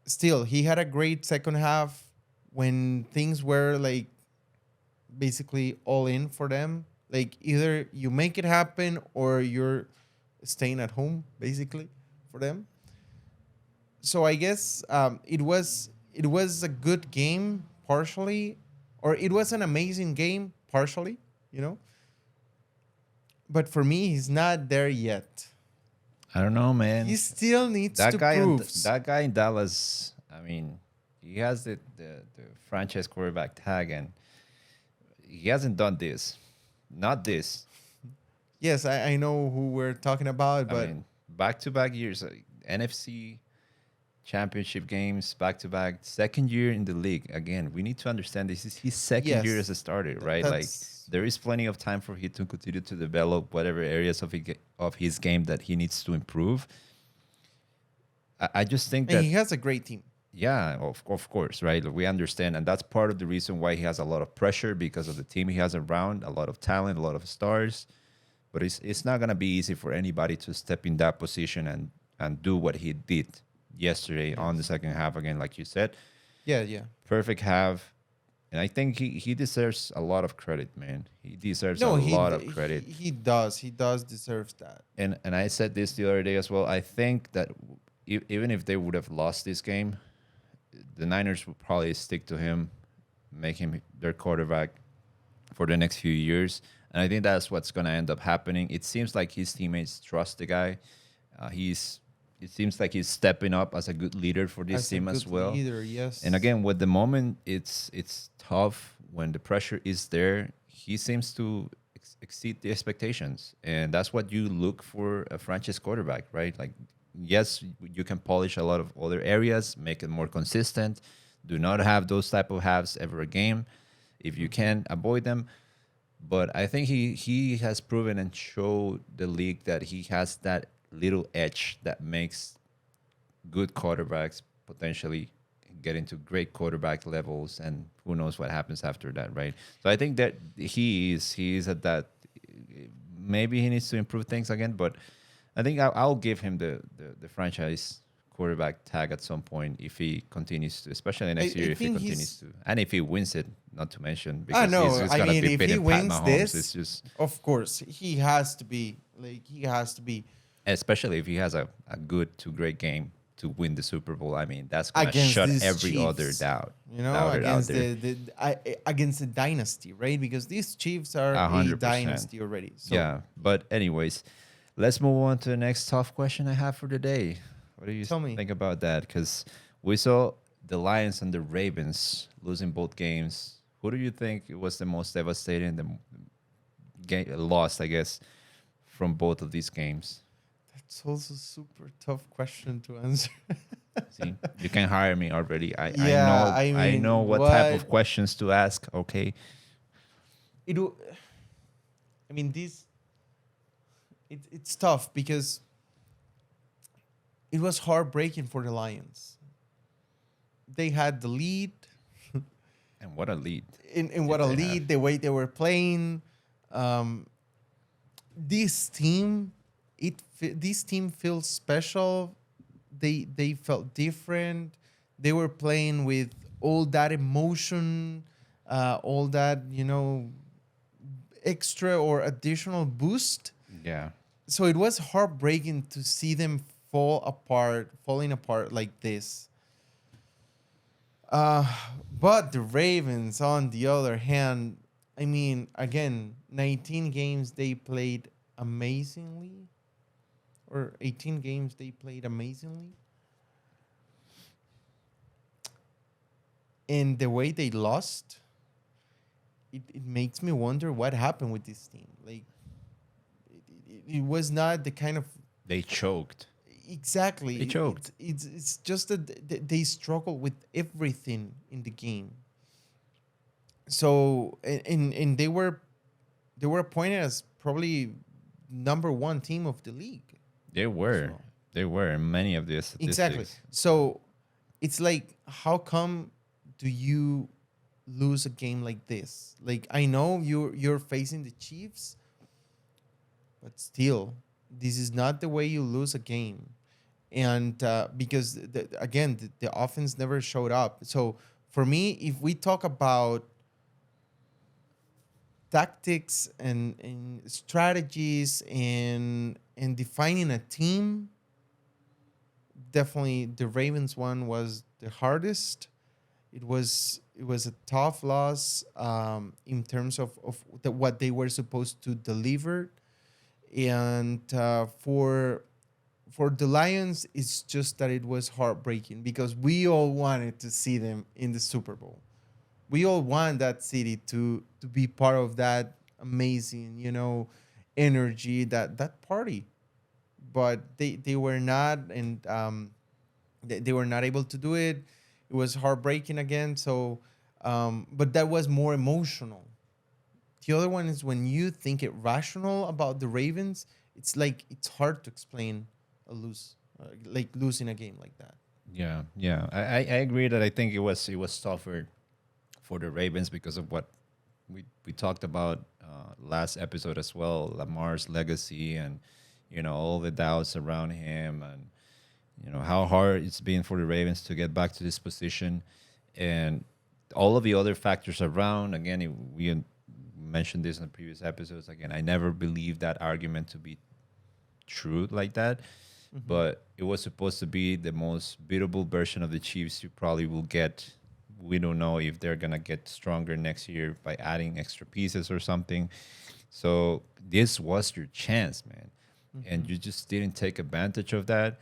Still, he had a great second half when things were like basically all in for them. Like either you make it happen or you're staying at home, basically, for them. So I guess it was a good game partially, or it was an amazing game partially, you know. But for me, he's not there yet. I don't know, He man. still needs That to guy in prove. that guy in Dallas. I mean, he has the franchise quarterback tag, and he hasn't done this. Not this. Yes, I know who we're talking about, I but mean, back-to-back years, NFC championship games, back-to-back, second year in the league. Again, we need to understand this is his second year yes, as a starter, right? Like that's there is plenty of time for him to continue to develop whatever areas of his game that he needs to improve. I just think and that he has a great team. yeah, of course, right? We understand, and that's part of the reason why he has a lot of pressure because of the team he has around, a lot of talent, a lot of stars. But it's not gonna be easy for anybody to step in that position and do what he did yesterday on the second half again, like you said. Yeah, yeah. Perfect half. And I think he deserves a lot of credit, man. He deserves a No, lot of credit. he does. He does deserve that. And I said this the other day as well. I think that even if they would have lost this game, the Niners would probably stick to him, make him their quarterback for the next few years. And I think that's what's going to end up happening. It seems like his teammates trust the guy. It seems like he's stepping up as a good leader for this As a team as good well. leader, yes. And again, with the moment, it's tough when the pressure is there. He seems to exceed the expectations, and that's what you look for a franchise quarterback, right? Like, yes, you can polish a lot of other areas, make it more consistent. Do not have those type of halves ever a game. If you can avoid them, But I think he has proven and showed the league that he has that little edge that makes good quarterbacks potentially get into great quarterback levels, and who knows what happens after that, right? So I think that he is at that. Maybe he needs to improve things again, but I think I'll give him the franchise quarterback tag at some point if he continues to, especially next I year if he think continues to, and if he wins it, not to mention I because know. he's I gonna mean, be if he beating Pat wins Mahomes. It's this, just of course, he has to be like he has to be especially if he has a good to great game to win the Super Bowl. I mean, that's gonna against shut these every other Chiefs. doubt, You know, doubter out against there. against the dynasty, right? Because these Chiefs are a 100%. dynasty already. So Yeah, but anyways, let's move on to the next tough question I have for the day. What do you tell me, think about that? Because we saw the Lions and the Ravens losing both games. Who do you think was the most devastating, the game lost, I guess, from both of these games? it's also a super tough question to answer. See, you can hire me already. I Yeah, know I I mean, know what type of questions to ask. Okay. it? I mean, it's tough because it was heartbreaking for the Lions. They had the lead, And what a lead. in what a they have. lead, the way they were playing. Um, this team, this team feels special. They felt different. They were playing with all that emotion, all that extra or additional boost. Yeah. So it was heartbreaking to see them falling apart like this. Uh, but the Ravens, on the other hand, I mean, again, 19 games they played amazingly, or 18 games they played amazingly. And the way they lost, it makes me wonder what happened with this team. Like, it was not the kind of They choked. exactly. They choked. It's just that they struggle with everything in the game. So and they were appointed as probably number one team of the league. They were. So They were in many of the exactly. statistics. So it's like, how come do you lose a game like this? Like, I know you're facing the Chiefs, but still, this is not the way you lose a game. And because again, the offense never showed up. So for me, if we talk about tactics and strategies and defining a team, definitely the Ravens one was the hardest. It was a tough loss, in terms of what they were supposed to deliver. And for the Lions, it's just that it was heartbreaking because we all wanted to see them in the Super Bowl. We all want that city to be part of that amazing, energy, that party. But they were not, and they were not able to do it. It was heartbreaking again. So, but that was more emotional. The other one is when you think it rational about the Ravens, it's like it's hard to explain like losing a game like that. Yeah, yeah. I agree that I think it was tougher for the Ravens because of what we talked about last episode as well, Lamar's legacy and all the doubts around him and how hard it's been for the Ravens to get back to this position and all of the other factors around. Again, we mentioned this in the previous episodes. Again, I never believed that argument to be true like that. But it was supposed to be the most beatable version of the Chiefs you probably will get. We don't know if they're gonna get stronger next year by adding extra pieces or something. So this was your chance, man, and you just didn't take advantage of that.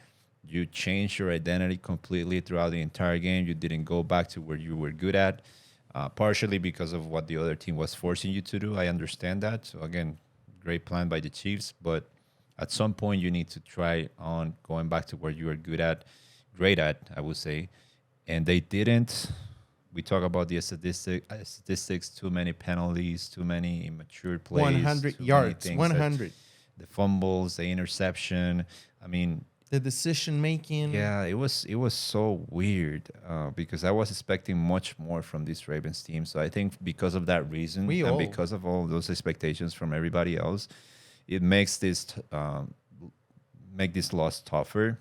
You changed your identity completely throughout the entire game. You didn't go back to where you were good at, partially because of what the other team was forcing you to do. I understand that. So again, great plan by the Chiefs, but at some point you need to try on going back to where you are good at, great at, I would say. And they didn't. We talk about the statistics, too many penalties, too many immature plays, 100 too many yards, things 100. the fumbles, the interception. I mean, The decision making. yeah, it was so weird because I was expecting much more from this Ravens team. So I think because of that reason We and all. because of all those expectations from everybody else, it makes this loss tougher.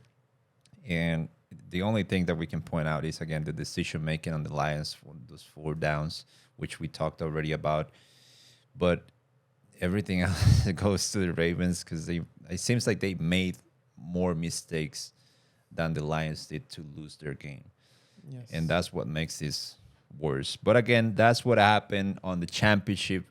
And the only thing that we can point out is again the decision making on the Lions for those 4 downs, which we talked already about. But everything else goes to the Ravens because it seems like they made more mistakes than the Lions did to lose their game. Yes. And that's what makes this worse. But again, that's what happened on the championship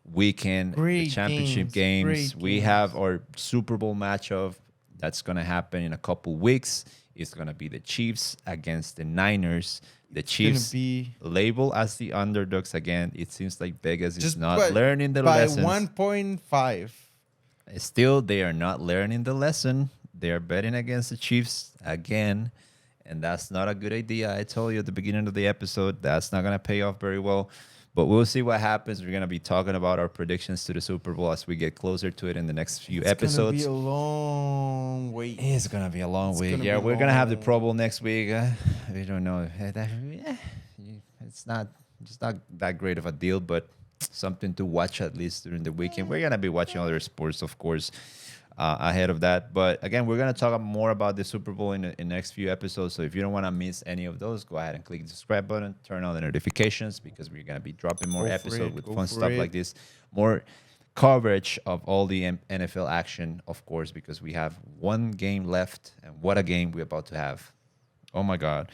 weekend, the Great championship games, games. great We games. have our Super Bowl matchup that's going to happen in a couple weeks. It's going to be the Chiefs against the Niners. The Chiefs be label as the underdogs again. It seems like Vegas is just not learning the by lessons. 1.5. Still, they are not learning the lesson. They are betting against the Chiefs again, and that's not a good idea. I told you at the beginning of the episode that's not going to pay off very well. But we'll see what happens. We're going to be talking about our predictions to the Super Bowl as we get closer to it in the next few episodes. It's gonna be a long wait. It's going to be a long It's week. gonna Yeah, be we're going to have the long. Pro Bowl next week. We don't know. It's not that great of a deal, but something to watch at least during the weekend. We're going to be watching other sports, of course, ahead of that. But again, we're going to talk more about the Super Bowl in the next few episodes. So if you don't want to miss any of those, go ahead and click the subscribe button, turn on the notifications because we're going to be dropping more Go for episodes it, with go fun for stuff it. like this, more coverage of all the NFL action, of course, because we have one game left, and what a game we're about to have. Oh my God.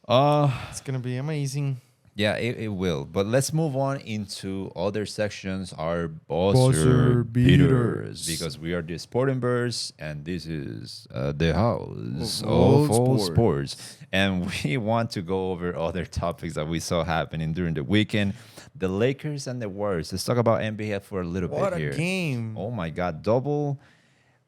It's gonna be amazing. Yeah, it will. But let's move on into other sections, our Buzzer buzzer beaters. beaters, because we are the Sporting Birds, and this is the house Of of all all sports. sports. And we want to go over other topics that we saw happening during the weekend. The Lakers and the Warriors. Let's talk about NBA for a little What bit a here. game. Oh my God, double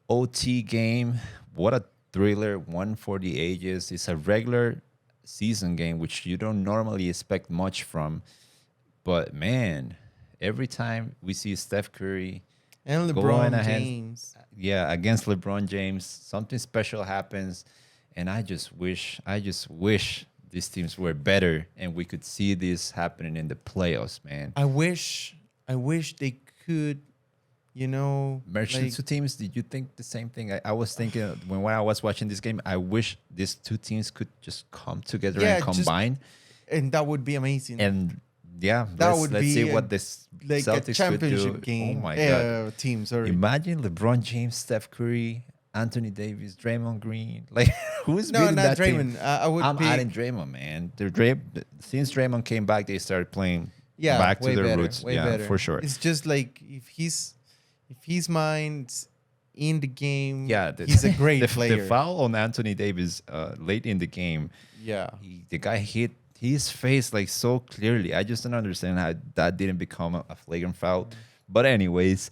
OT game. What a thriller, one for the ages. It's a regular season game, which you don't normally expect much from. But man, every time we see Steph Curry And going LeBron ahead, James. against LeBron James, something special happens. And I just wish these teams were better and we could see this happening in the playoffs, man. I wish they could, Merge the like, two teams. Did you think the same thing? I was thinking when I was watching this game, I wish these two teams could just come together and just- combine. and that would be amazing. And yeah, That let's would see be what this like a Celtics could championship do. game. Oh my God. Team, sorry. Imagine LeBron James, Steph Curry, Anthony Davis, Draymond Green. Like, who's No, beating not that Draymond. team? I would I'm pick, adding Draymond, man. Since Draymond came back, they started playing yeah, back to way their better, roots. way Yeah, better. for sure. It's just like if his mind's in the game, Yeah, he's a great the player. The foul on Anthony Davis late in the game, Yeah. the guy hit his face like so clearly. I just don't understand how that didn't become a flagrant foul. But anyways,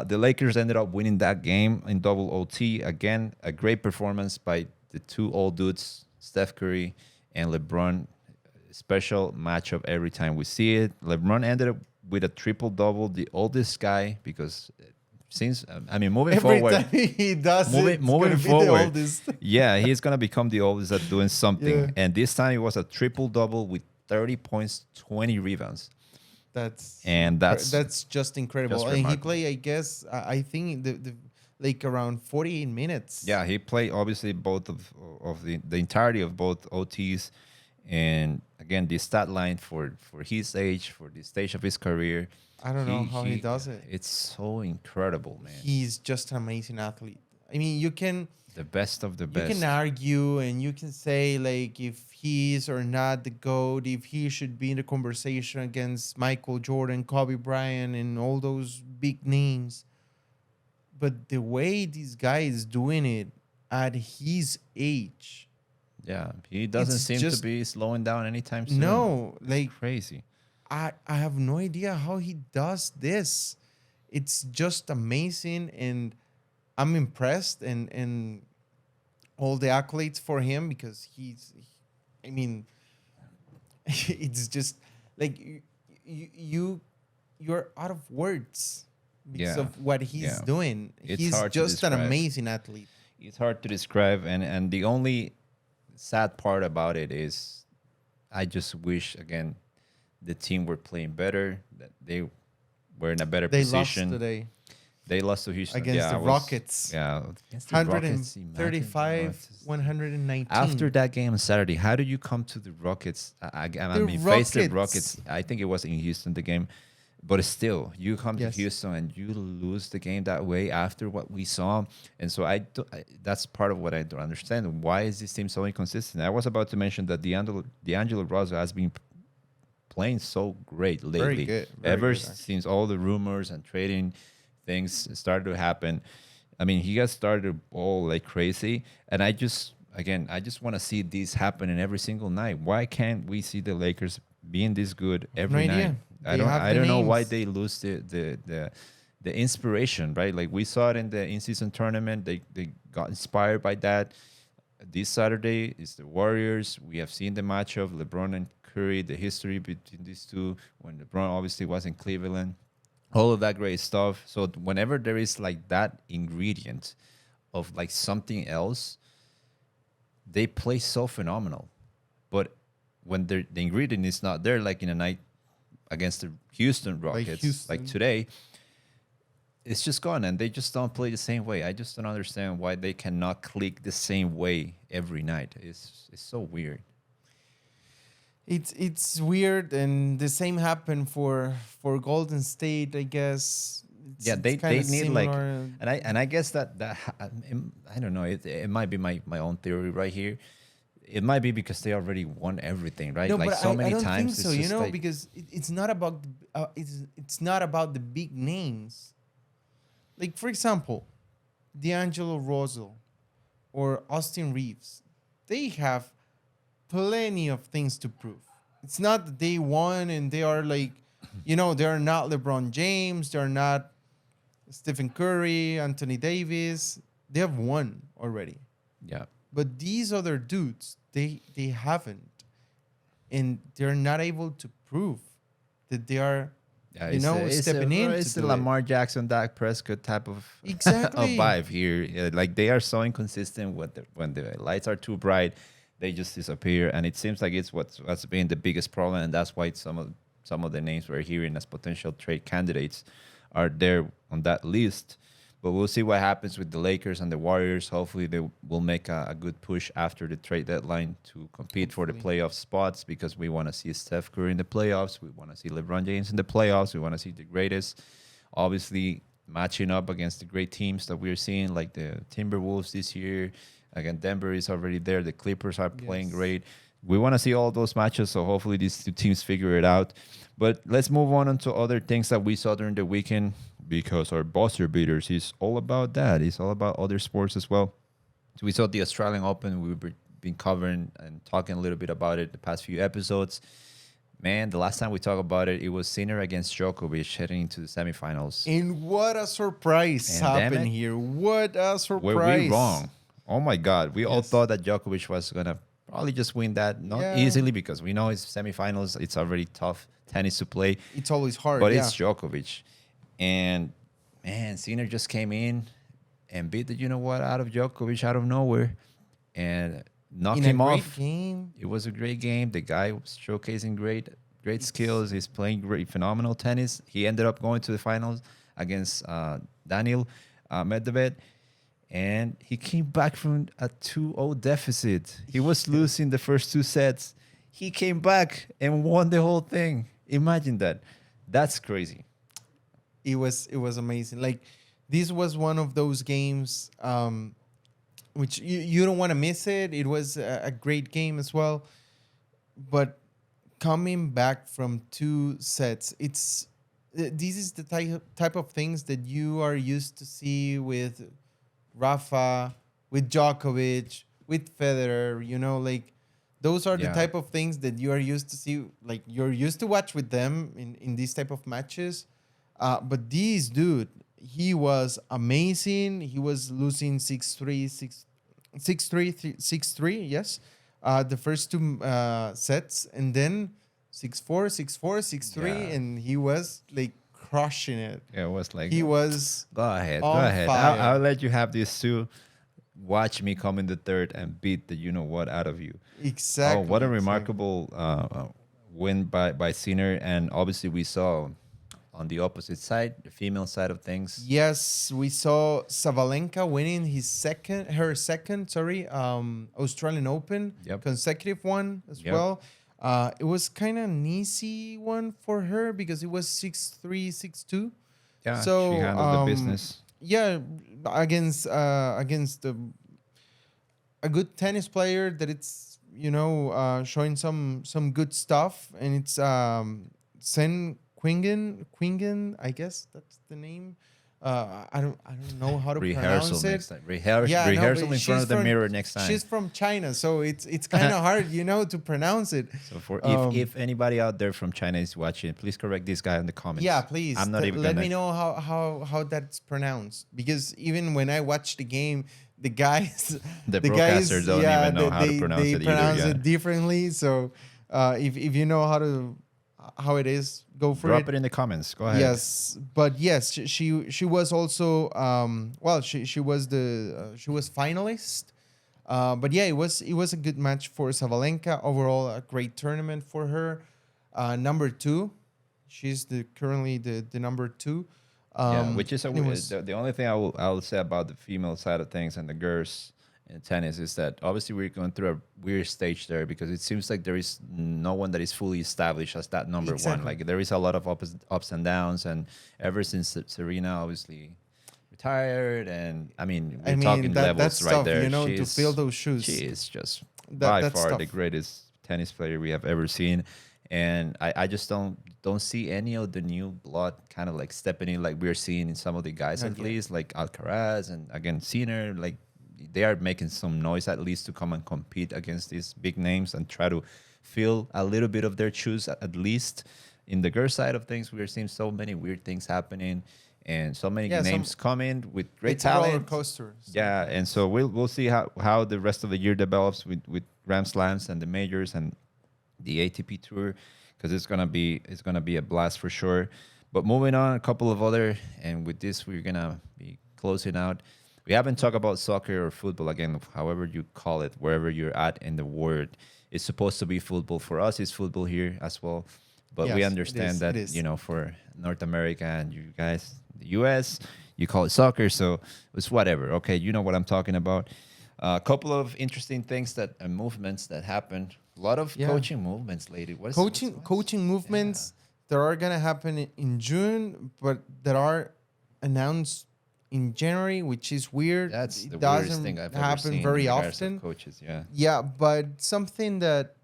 the Lakers ended up winning that game in double OT. Again, a great performance by the two old dudes, Steph Curry and LeBron. Special matchup every time we see it. LeBron ended up with a triple-double, the oldest guy, because moving Every forward, time he does moving it's gonna be forward, the oldest. yeah, he's gonna become the oldest at doing something. Yeah. And this time it was a triple-double with 30 points, 20 rebounds. That's just just incredible. And he remarkable. played, I guess, I think the like around 48 minutes. Yeah, he played obviously both of the entirety of both OTs, and again the stat line for his age, for the stage of his career. I don't know how he does it. It's so incredible, man. He's just an amazing athlete. I mean, The best of the you best. can argue and you can say like if he is or not the GOAT, if he should be in the conversation against Michael Jordan, Kobe Bryant, and all those big names. But the way this guy is doing it at his age, Yeah, he doesn't It's seem just- to be slowing down anytime soon. no, like Crazy. I have no idea how he does this. It's just amazing, and I'm impressed, and all the accolades for him because I mean, it's just like you you're out of words because Yeah, of what he's yeah. doing. It's He's hard to just an describe. amazing athlete. It's hard to describe, and the only sad part about it is I just wish again the team were playing better, that they were in a better They lost position. today They lost to Houston. against Yeah, the I was. Rockets. Yeah, against the Rockets. Imagine going 135, to- 119. After that game on Saturday, how do you come to the Rockets? I The mean, face the Rockets. Rockets. I think it was in Houston the game, but still, you come Yes. to Houston and you lose the game that way after what we saw. And so that's part of what I don't understand. Why is this team so inconsistent? I was about to mention that D'Angelo Russell has been playing so great lately. Very good. Very Ever good, actually. since all the rumors and trading things started to happen. I mean, he got started all like crazy, and I just want to see this happen in every single night. Why can't we see the Lakers being this good every No night? idea. They have I the don't know why names. they lose the inspiration, right? Like we saw it in the in-season tournament. They got inspired by that. This Saturday is the Warriors. We have seen the matchup, LeBron and Curry, the history between these two when LeBron obviously was in Cleveland, all of that great stuff. So whenever there is like that ingredient of like something else, they play so phenomenal. But when the ingredient is not there, like in a night against the Houston Rockets, like Houston. today, it's just gone, and they just don't play the same way. I just don't understand why they cannot click the same way every night. It's so weird. It's weird, and the same happened for Golden State, I guess. Yeah, It's they kinda need like, similar. and I guess I don't know. It might be my own theory right here. It might be because they already won everything, right? No, Like but so many I don't times. think so. It's You just know, like, because it's not about it's not about the big names. Like for example, D'Angelo Russell or Austin Reeves, they have plenty of things to prove. It's not that they won and they are like, they're not LeBron James, they're not Stephen Curry, Anthony Davis. They have won already. yeah. But these other dudes, they haven't. And they're not able to prove that they are, Yeah, it's stepping in it's to the do it. Lamar Jackson, Dak Prescott type of of Exactly. vibe here. Yeah, like they are so inconsistent when the lights are too bright, they just disappear, and it seems like it's what's been the biggest problem, and that's why some of the names we're hearing as potential trade candidates are there on that list. But we'll see what happens with the Lakers and the Warriors. Hopefully, they will make a good push after the trade deadline to compete for the Hopefully. playoff spots because we want to see Steph Curry in the playoffs. We want to see LeBron James in the playoffs. We want to see the greatest, obviously, matching up against the great teams that we're seeing, like the Timberwolves this year. Again, Denver is already there. The Clippers are playing Yes. great. We want to see all those matches, so hopefully these two teams figure it out. But let's move on to other things that we saw during the weekend because our buzzer beaters is all about that. It's all about other sports as well. So we saw the Australian Open. We've been covering and talking a little bit about it the past few episodes. Man, the last time we talked about it, it was Sinner against Djokovic heading into the semifinals. And what a surprise And damn happened it, here. What a surprise. Were we wrong? Oh my God. We all Yes. thought that Djokovic was going to probably just win that. Not Yeah. easily because we know it's semifinals. It's already tough tennis to play. It's always hard. But yeah. it's Djokovic. And man, Sinner just came in and beat the out of Djokovic out of nowhere and knocked In a him great off. game. It was a great game. The guy was showcasing great skills. He's playing great, phenomenal tennis. He ended up going to the finals against Daniel Medvedev. And he came back from a 2-0 deficit. He was losing the first two sets. He came back and won the whole thing. Imagine that. That's crazy. It was amazing. Like this was one of those games which you don't want to miss it. It was a great game as well. But coming back from two sets, this is the type of things that you are used to see with Rafa, with Djokovic, with Federer, like those are the Yeah. type of things that you are used to see, like you're used to watch with them in these type of matches. But this dude, he was amazing. He was losing 6-3, 6-3, 6-3, yes. the first two sets, and then 6-4, 6-4, 6-3, Yeah. and he was like crushing it. Yeah, it was like He was go ahead, go on ahead. fire. I'll let you have this too. Watch me come in the third and beat the you know what out of you. Exactly. Oh, what a exactly. remarkable win by Sinner, and obviously we saw on the opposite side, the female side of things. Yes, we saw Sabalenka winning her second, Australian Open, Yep. consecutive one as Yep. well. It was kind of an easy one for her because it was 6-3, 6-2. Yeah, So she handled the business. yeah, against a good tennis player that it's showing some good stuff, and it's Sen Quingen, I guess that's the name. I don't know how to Rehearsal pronounce it. next time. Rehearsal, Yeah, no, rehearsal but in front she's of the from- mirror next time. She's from China, so it's kind of hard, to pronounce it. So for Um, if anybody out there from China is watching, please correct this guy in the comments. Yeah, please. I'm not even let gonna. me know how that's pronounced, because even when I watch the game, the guys, The broadcasters don't even know how to pronounce they it either, pronounce yeah. it differently. So if you know how it is, go for Drop it in the comments. Go ahead. Yes, but yes, she was also she was she was finalist. But yeah, it was a good match for Sabalenka. Overall, a great tournament for her. Number two, she's currently the number two. Yeah, which is and it was- the only thing I will say about the female side of things and the girls in tennis is that obviously we're going through a weird stage there because it seems like there is no one that is fully established as that number one. Exactly. Like there is a lot of ups and downs, and ever since Serena obviously retired, and I mean we're talking levels that's right tough, there. to fill those shoes. She is just by That's far tough. the greatest tennis player we have ever seen. And I just don't see any of the new blood kind of like stepping in like we're seeing in some of the guys Not at yet. least, like Alcaraz and again Sinner. Like they are making some noise at least to come and compete against these big names and try to fill a little bit of their shoes at least. In the girl side of things, we're seeing so many weird things happening and so many Yeah, names coming with great It's a roller talent. coaster. Yeah, and so we'll see how the rest of the year develops with Grand Slams and the majors and the ATP tour, because it's gonna be a blast for sure. But moving on, a couple of other, and with this we're gonna be closing out. We haven't talked about soccer or football again, however you call it, wherever you're at in the world. It's supposed to be football for us. It's football here as well, but we Yes, it understand is, that it is. for North America and you guys, the US, you call it soccer, so it's whatever. Okay, you know what I'm talking about. A couple of interesting things that and movements that happened. A lot of Yeah. coaching movements lately. Coaching movements that are gonna happen in June, but that are announced in January, which is weird. That's It the doesn't weirdest thing I've ever happen seen very in regards to often. coaches, yeah. Yeah, but something that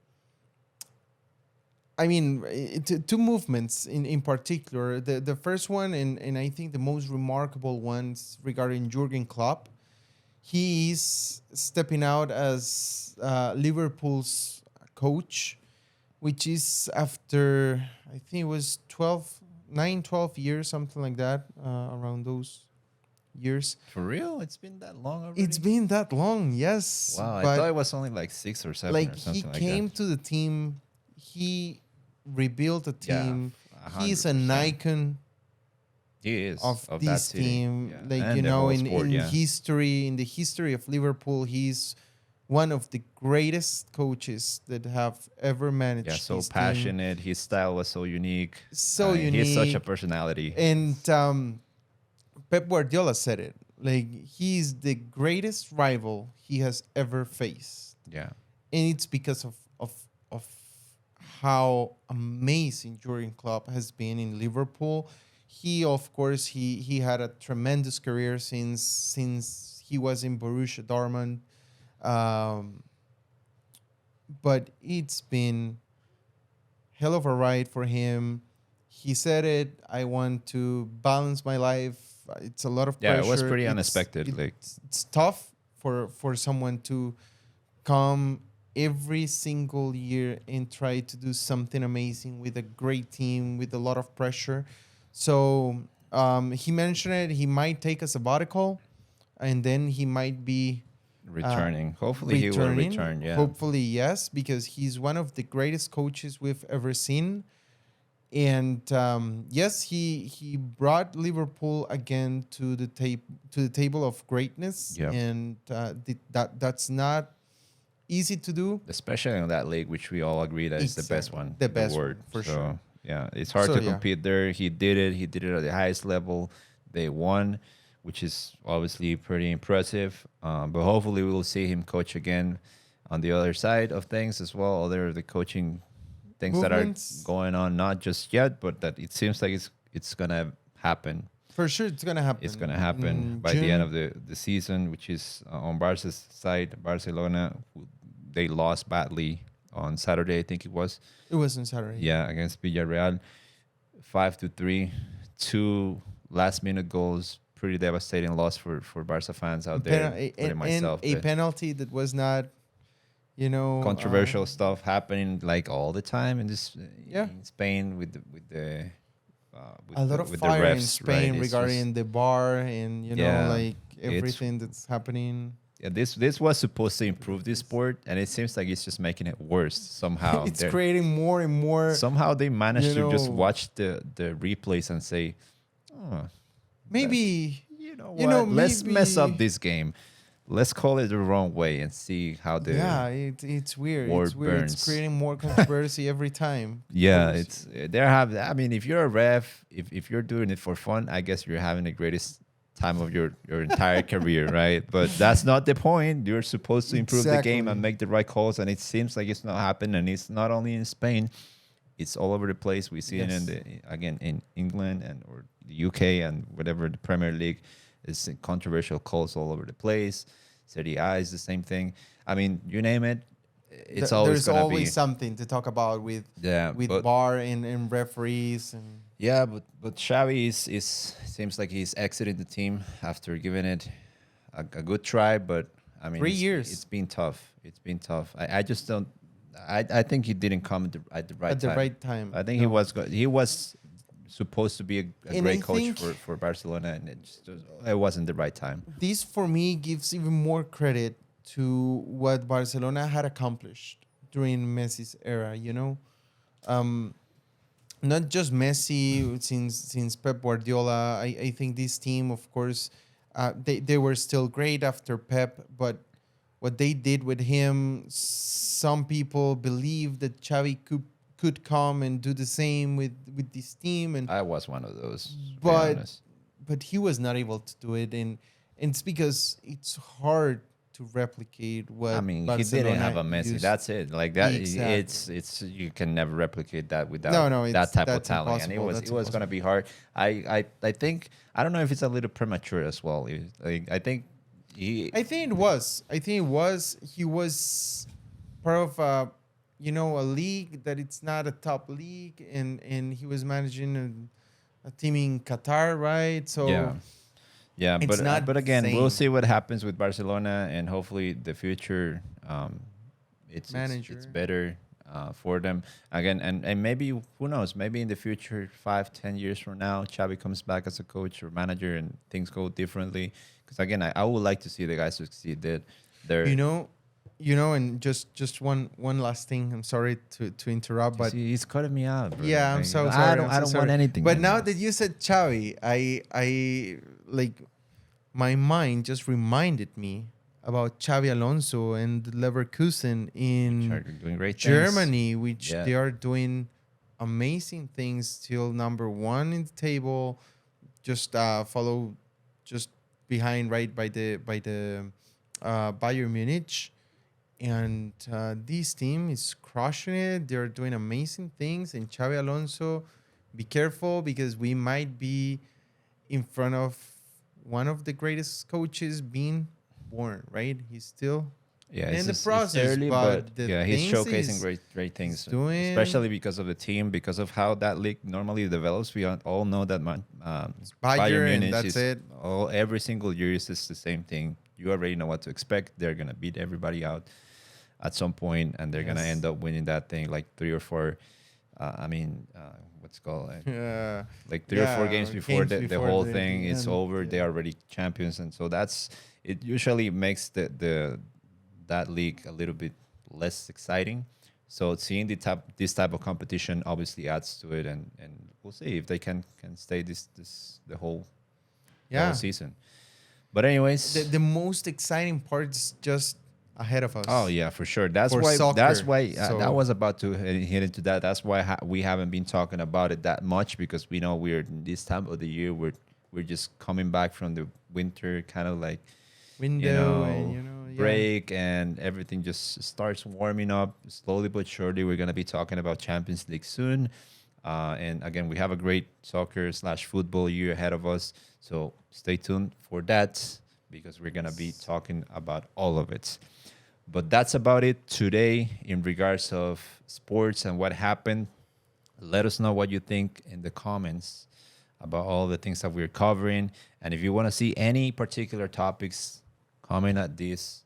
I mean, two movements in particular. The first one, and I think the most remarkable ones regarding Jurgen Klopp. He is stepping out as Liverpool's coach, which is after, I think it was 12 years, something like that, around those years. For real? It's been that long already? It's been that long, yes. Wow, I but thought it was only like 6 or 7 or like something he like came that. to the team, he rebuilt the Yeah, team. He's an 100%. icon He is of that this city. team. Yeah. Like And the whole sport, yeah. in the history of Liverpool, he's one of the greatest coaches that have ever managed. Yeah, so his team. passionate. His style was so unique. So He's such a unique. personality. And Pep Guardiola said it. Like, he's the greatest rival he has ever faced, Yeah. and it's because of how amazing Jurgen Klopp has been in Liverpool. He, of course, he had a tremendous career since he was in Borussia Dortmund, but it's been hell of a ride for him. He said it. I want to balance my life. It's a lot of Yeah, pressure. it was pretty It's- unexpected, like- it's tough for someone to come every single year and try to do something amazing with a great team with a lot of pressure. So he mentioned it. He might take a sabbatical, and then he might be returning. Hopefully he will returning. return. Yeah. Hopefully, yes, because he's one of the greatest coaches we've ever seen. And yes, he brought Liverpool again to the table of greatness, Yep. and that's not easy to do. Especially in that league, which we all agree that is the best Exactly. one. The in best world. one, for So, sure. yeah, it's hard So, to yeah. compete there. He did it. He did it at the highest level. They won, which is obviously pretty impressive. But hopefully we will see him coach again on the other side of things as well. Other the coaching things Movements. that are going on, not just yet, but that it seems like it's gonna happen. For sure, it's gonna happen. It's gonna happen in by the June. end of the season, which is on Barca's side. Barcelona, they lost badly on Saturday, I think it was. It was on Saturday. Yeah, against Villarreal, 5-3, 2 last-minute goals. Pretty devastating loss for Barca fans out there. Including myself. And a The penalty that was not, controversial stuff happening like all the time in this Yeah. in Spain with a lot of with fire the refs, in Spain right? It's regarding just- the bar and Yeah, like it's- everything that's happening. yeah, this was supposed to improve this sport, and it seems like it's just making it worse somehow. It's They're- creating more and more. somehow they managed you to just know- watch the replays and say, oh, Maybe you know what? You know, Let's mess up maybe- this game. Let's call it the wrong way and see how the it's weird. war It's weird. It's burns. creating more controversy every time. Yeah, Of course. it's there have. I mean, if you're a ref, if you're doing it for fun, I guess you're having the greatest time of your entire career, right? But that's not the point. You're supposed to improve the game and Exactly. make the right calls, and it seems like it's not happening. And it's not only in Spain; it's all over the place. We see it in in England and or the UK and whatever the Premier League. It's controversial calls all over the place. Serie A is the same thing. I mean, you name it. It's always There's gonna always be something to talk about with but, VAR and referees and yeah, but Xavi is seems like he's exiting the team after giving it a good try. But I mean, 3 years. It's been tough. It's been tough. I just don't. I think he didn't come at the right at the time. right time. I think No. he was supposed to be a And great I coach think- for Barcelona, and it wasn't the right time. This for me gives even more credit to what Barcelona had accomplished during Messi's era. Not just Messi, since Pep Guardiola. I think this team, of course, they were still great after Pep, but what they did with him, some people believe that Xavi could come and do the same with this team, and I was one of those. To be But- honest. but he was not able to do it, and it's because it's hard to replicate what I mean, Barcelona he didn't have a Messi. used. That's it. Like that. Exactly. It's you can never replicate that without No, that type of that's talent. And impossible. it That's was gonna be hard. I think I don't know if it's a little premature as well. I think he. I think it was. He was part of a league that it's not a top league, and he was managing a team in Qatar, right? So Yeah, It's not but again, we'll same. see what happens with Barcelona, and hopefully the future, it's Manager. better for them again, and maybe who knows, maybe in the future, 5-10 years from now, Xavi comes back as a coach or manager, and things go differently. Because again, I would like to see the guys succeed. They're and just one last thing. I'm sorry to interrupt, but see, he's cutting me out. Bro. yeah, I'm Like, so sorry. I don't sorry. want anything. But in now this. that you said Xavi, I like my mind just reminded me about Xavi Alonso and Leverkusen in Are doing great things. Germany, which Yeah. they are doing amazing things. Still number one in the table. Just follow, just behind right by the Bayern Munich. And this team is crushing it. They're doing amazing things. And Xavi Alonso, be careful because we might be in front of one of the greatest coaches being born, right? He's still Yeah, in it's the just- it's process, early, but the yeah, he's things showcasing he's great things, doing- especially because of the team, because of how that league normally develops. We all know that Bayern, and Munich that's is it. every single year is just the same thing. You already know what to expect. They're gonna beat everybody out at some point, and they're gonna Yes. end up winning that thing like 3 or 4 what's it called? Yeah. Like 3 or 4 games before the whole the thing is end, over, they are already champions, and so it usually makes that league a little bit less exciting. So seeing this type of competition obviously adds to it, and we'll see if they can stay the whole season. But anyways, The most exciting part is just ahead of us. oh yeah, for sure. That's For why. soccer. That's why. So- I was about to hit into that. That's why we haven't been talking about it that much, because we know we're in this time of the year. We're just coming back from the winter, kind of like Window and break, and everything just starts warming up slowly but surely. We're gonna be talking about Champions League soon, and again, we have a great soccer/football year ahead of us. So stay tuned for that, because we're gonna be talking about all of it. But that's about it today in regards of sports and what happened. Let us know what you think in the comments about all the things that we're covering. And if you want to see any particular topics, comment at this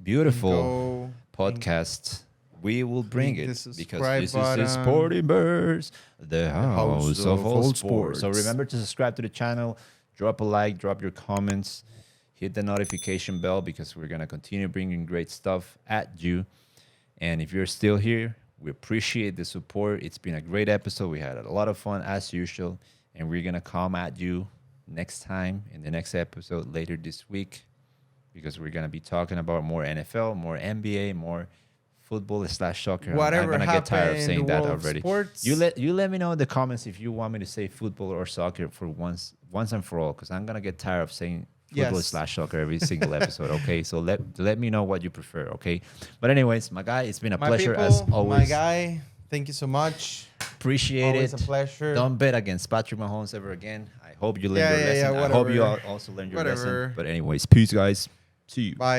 beautiful podcast. We will bring Click it, the because subscribe this button. is Sporty Bears, the house of all sports. sports. So remember to subscribe to the channel, drop a like, drop your comments, hit the notification bell, because we're going to continue bringing great stuff at you. And if you're still here, we appreciate the support. It's been a great episode. We had a lot of fun as usual, and we're going to come at you next time in the next episode later this week, because we're going to be talking about more NFL, more NBA, more football/soccer. Whatever I'm gonna get tired of happened in saying the that world of already. sports. You let me know in the comments if you want me to say football or soccer for once and for all, because I'm gonna get tired of saying football/soccer every single episode. Okay, so let me know what you prefer. Okay, but anyways, my guy, it's been a pleasure as always. My guy, thank you so much. Appreciate Always it. a pleasure. Don't bet against Patrick Mahomes ever again. I hope you learned Yeah, your yeah, lesson. yeah, I hope you whatever. also learned your Whatever. lesson. But anyways, peace, guys. See you. Bye.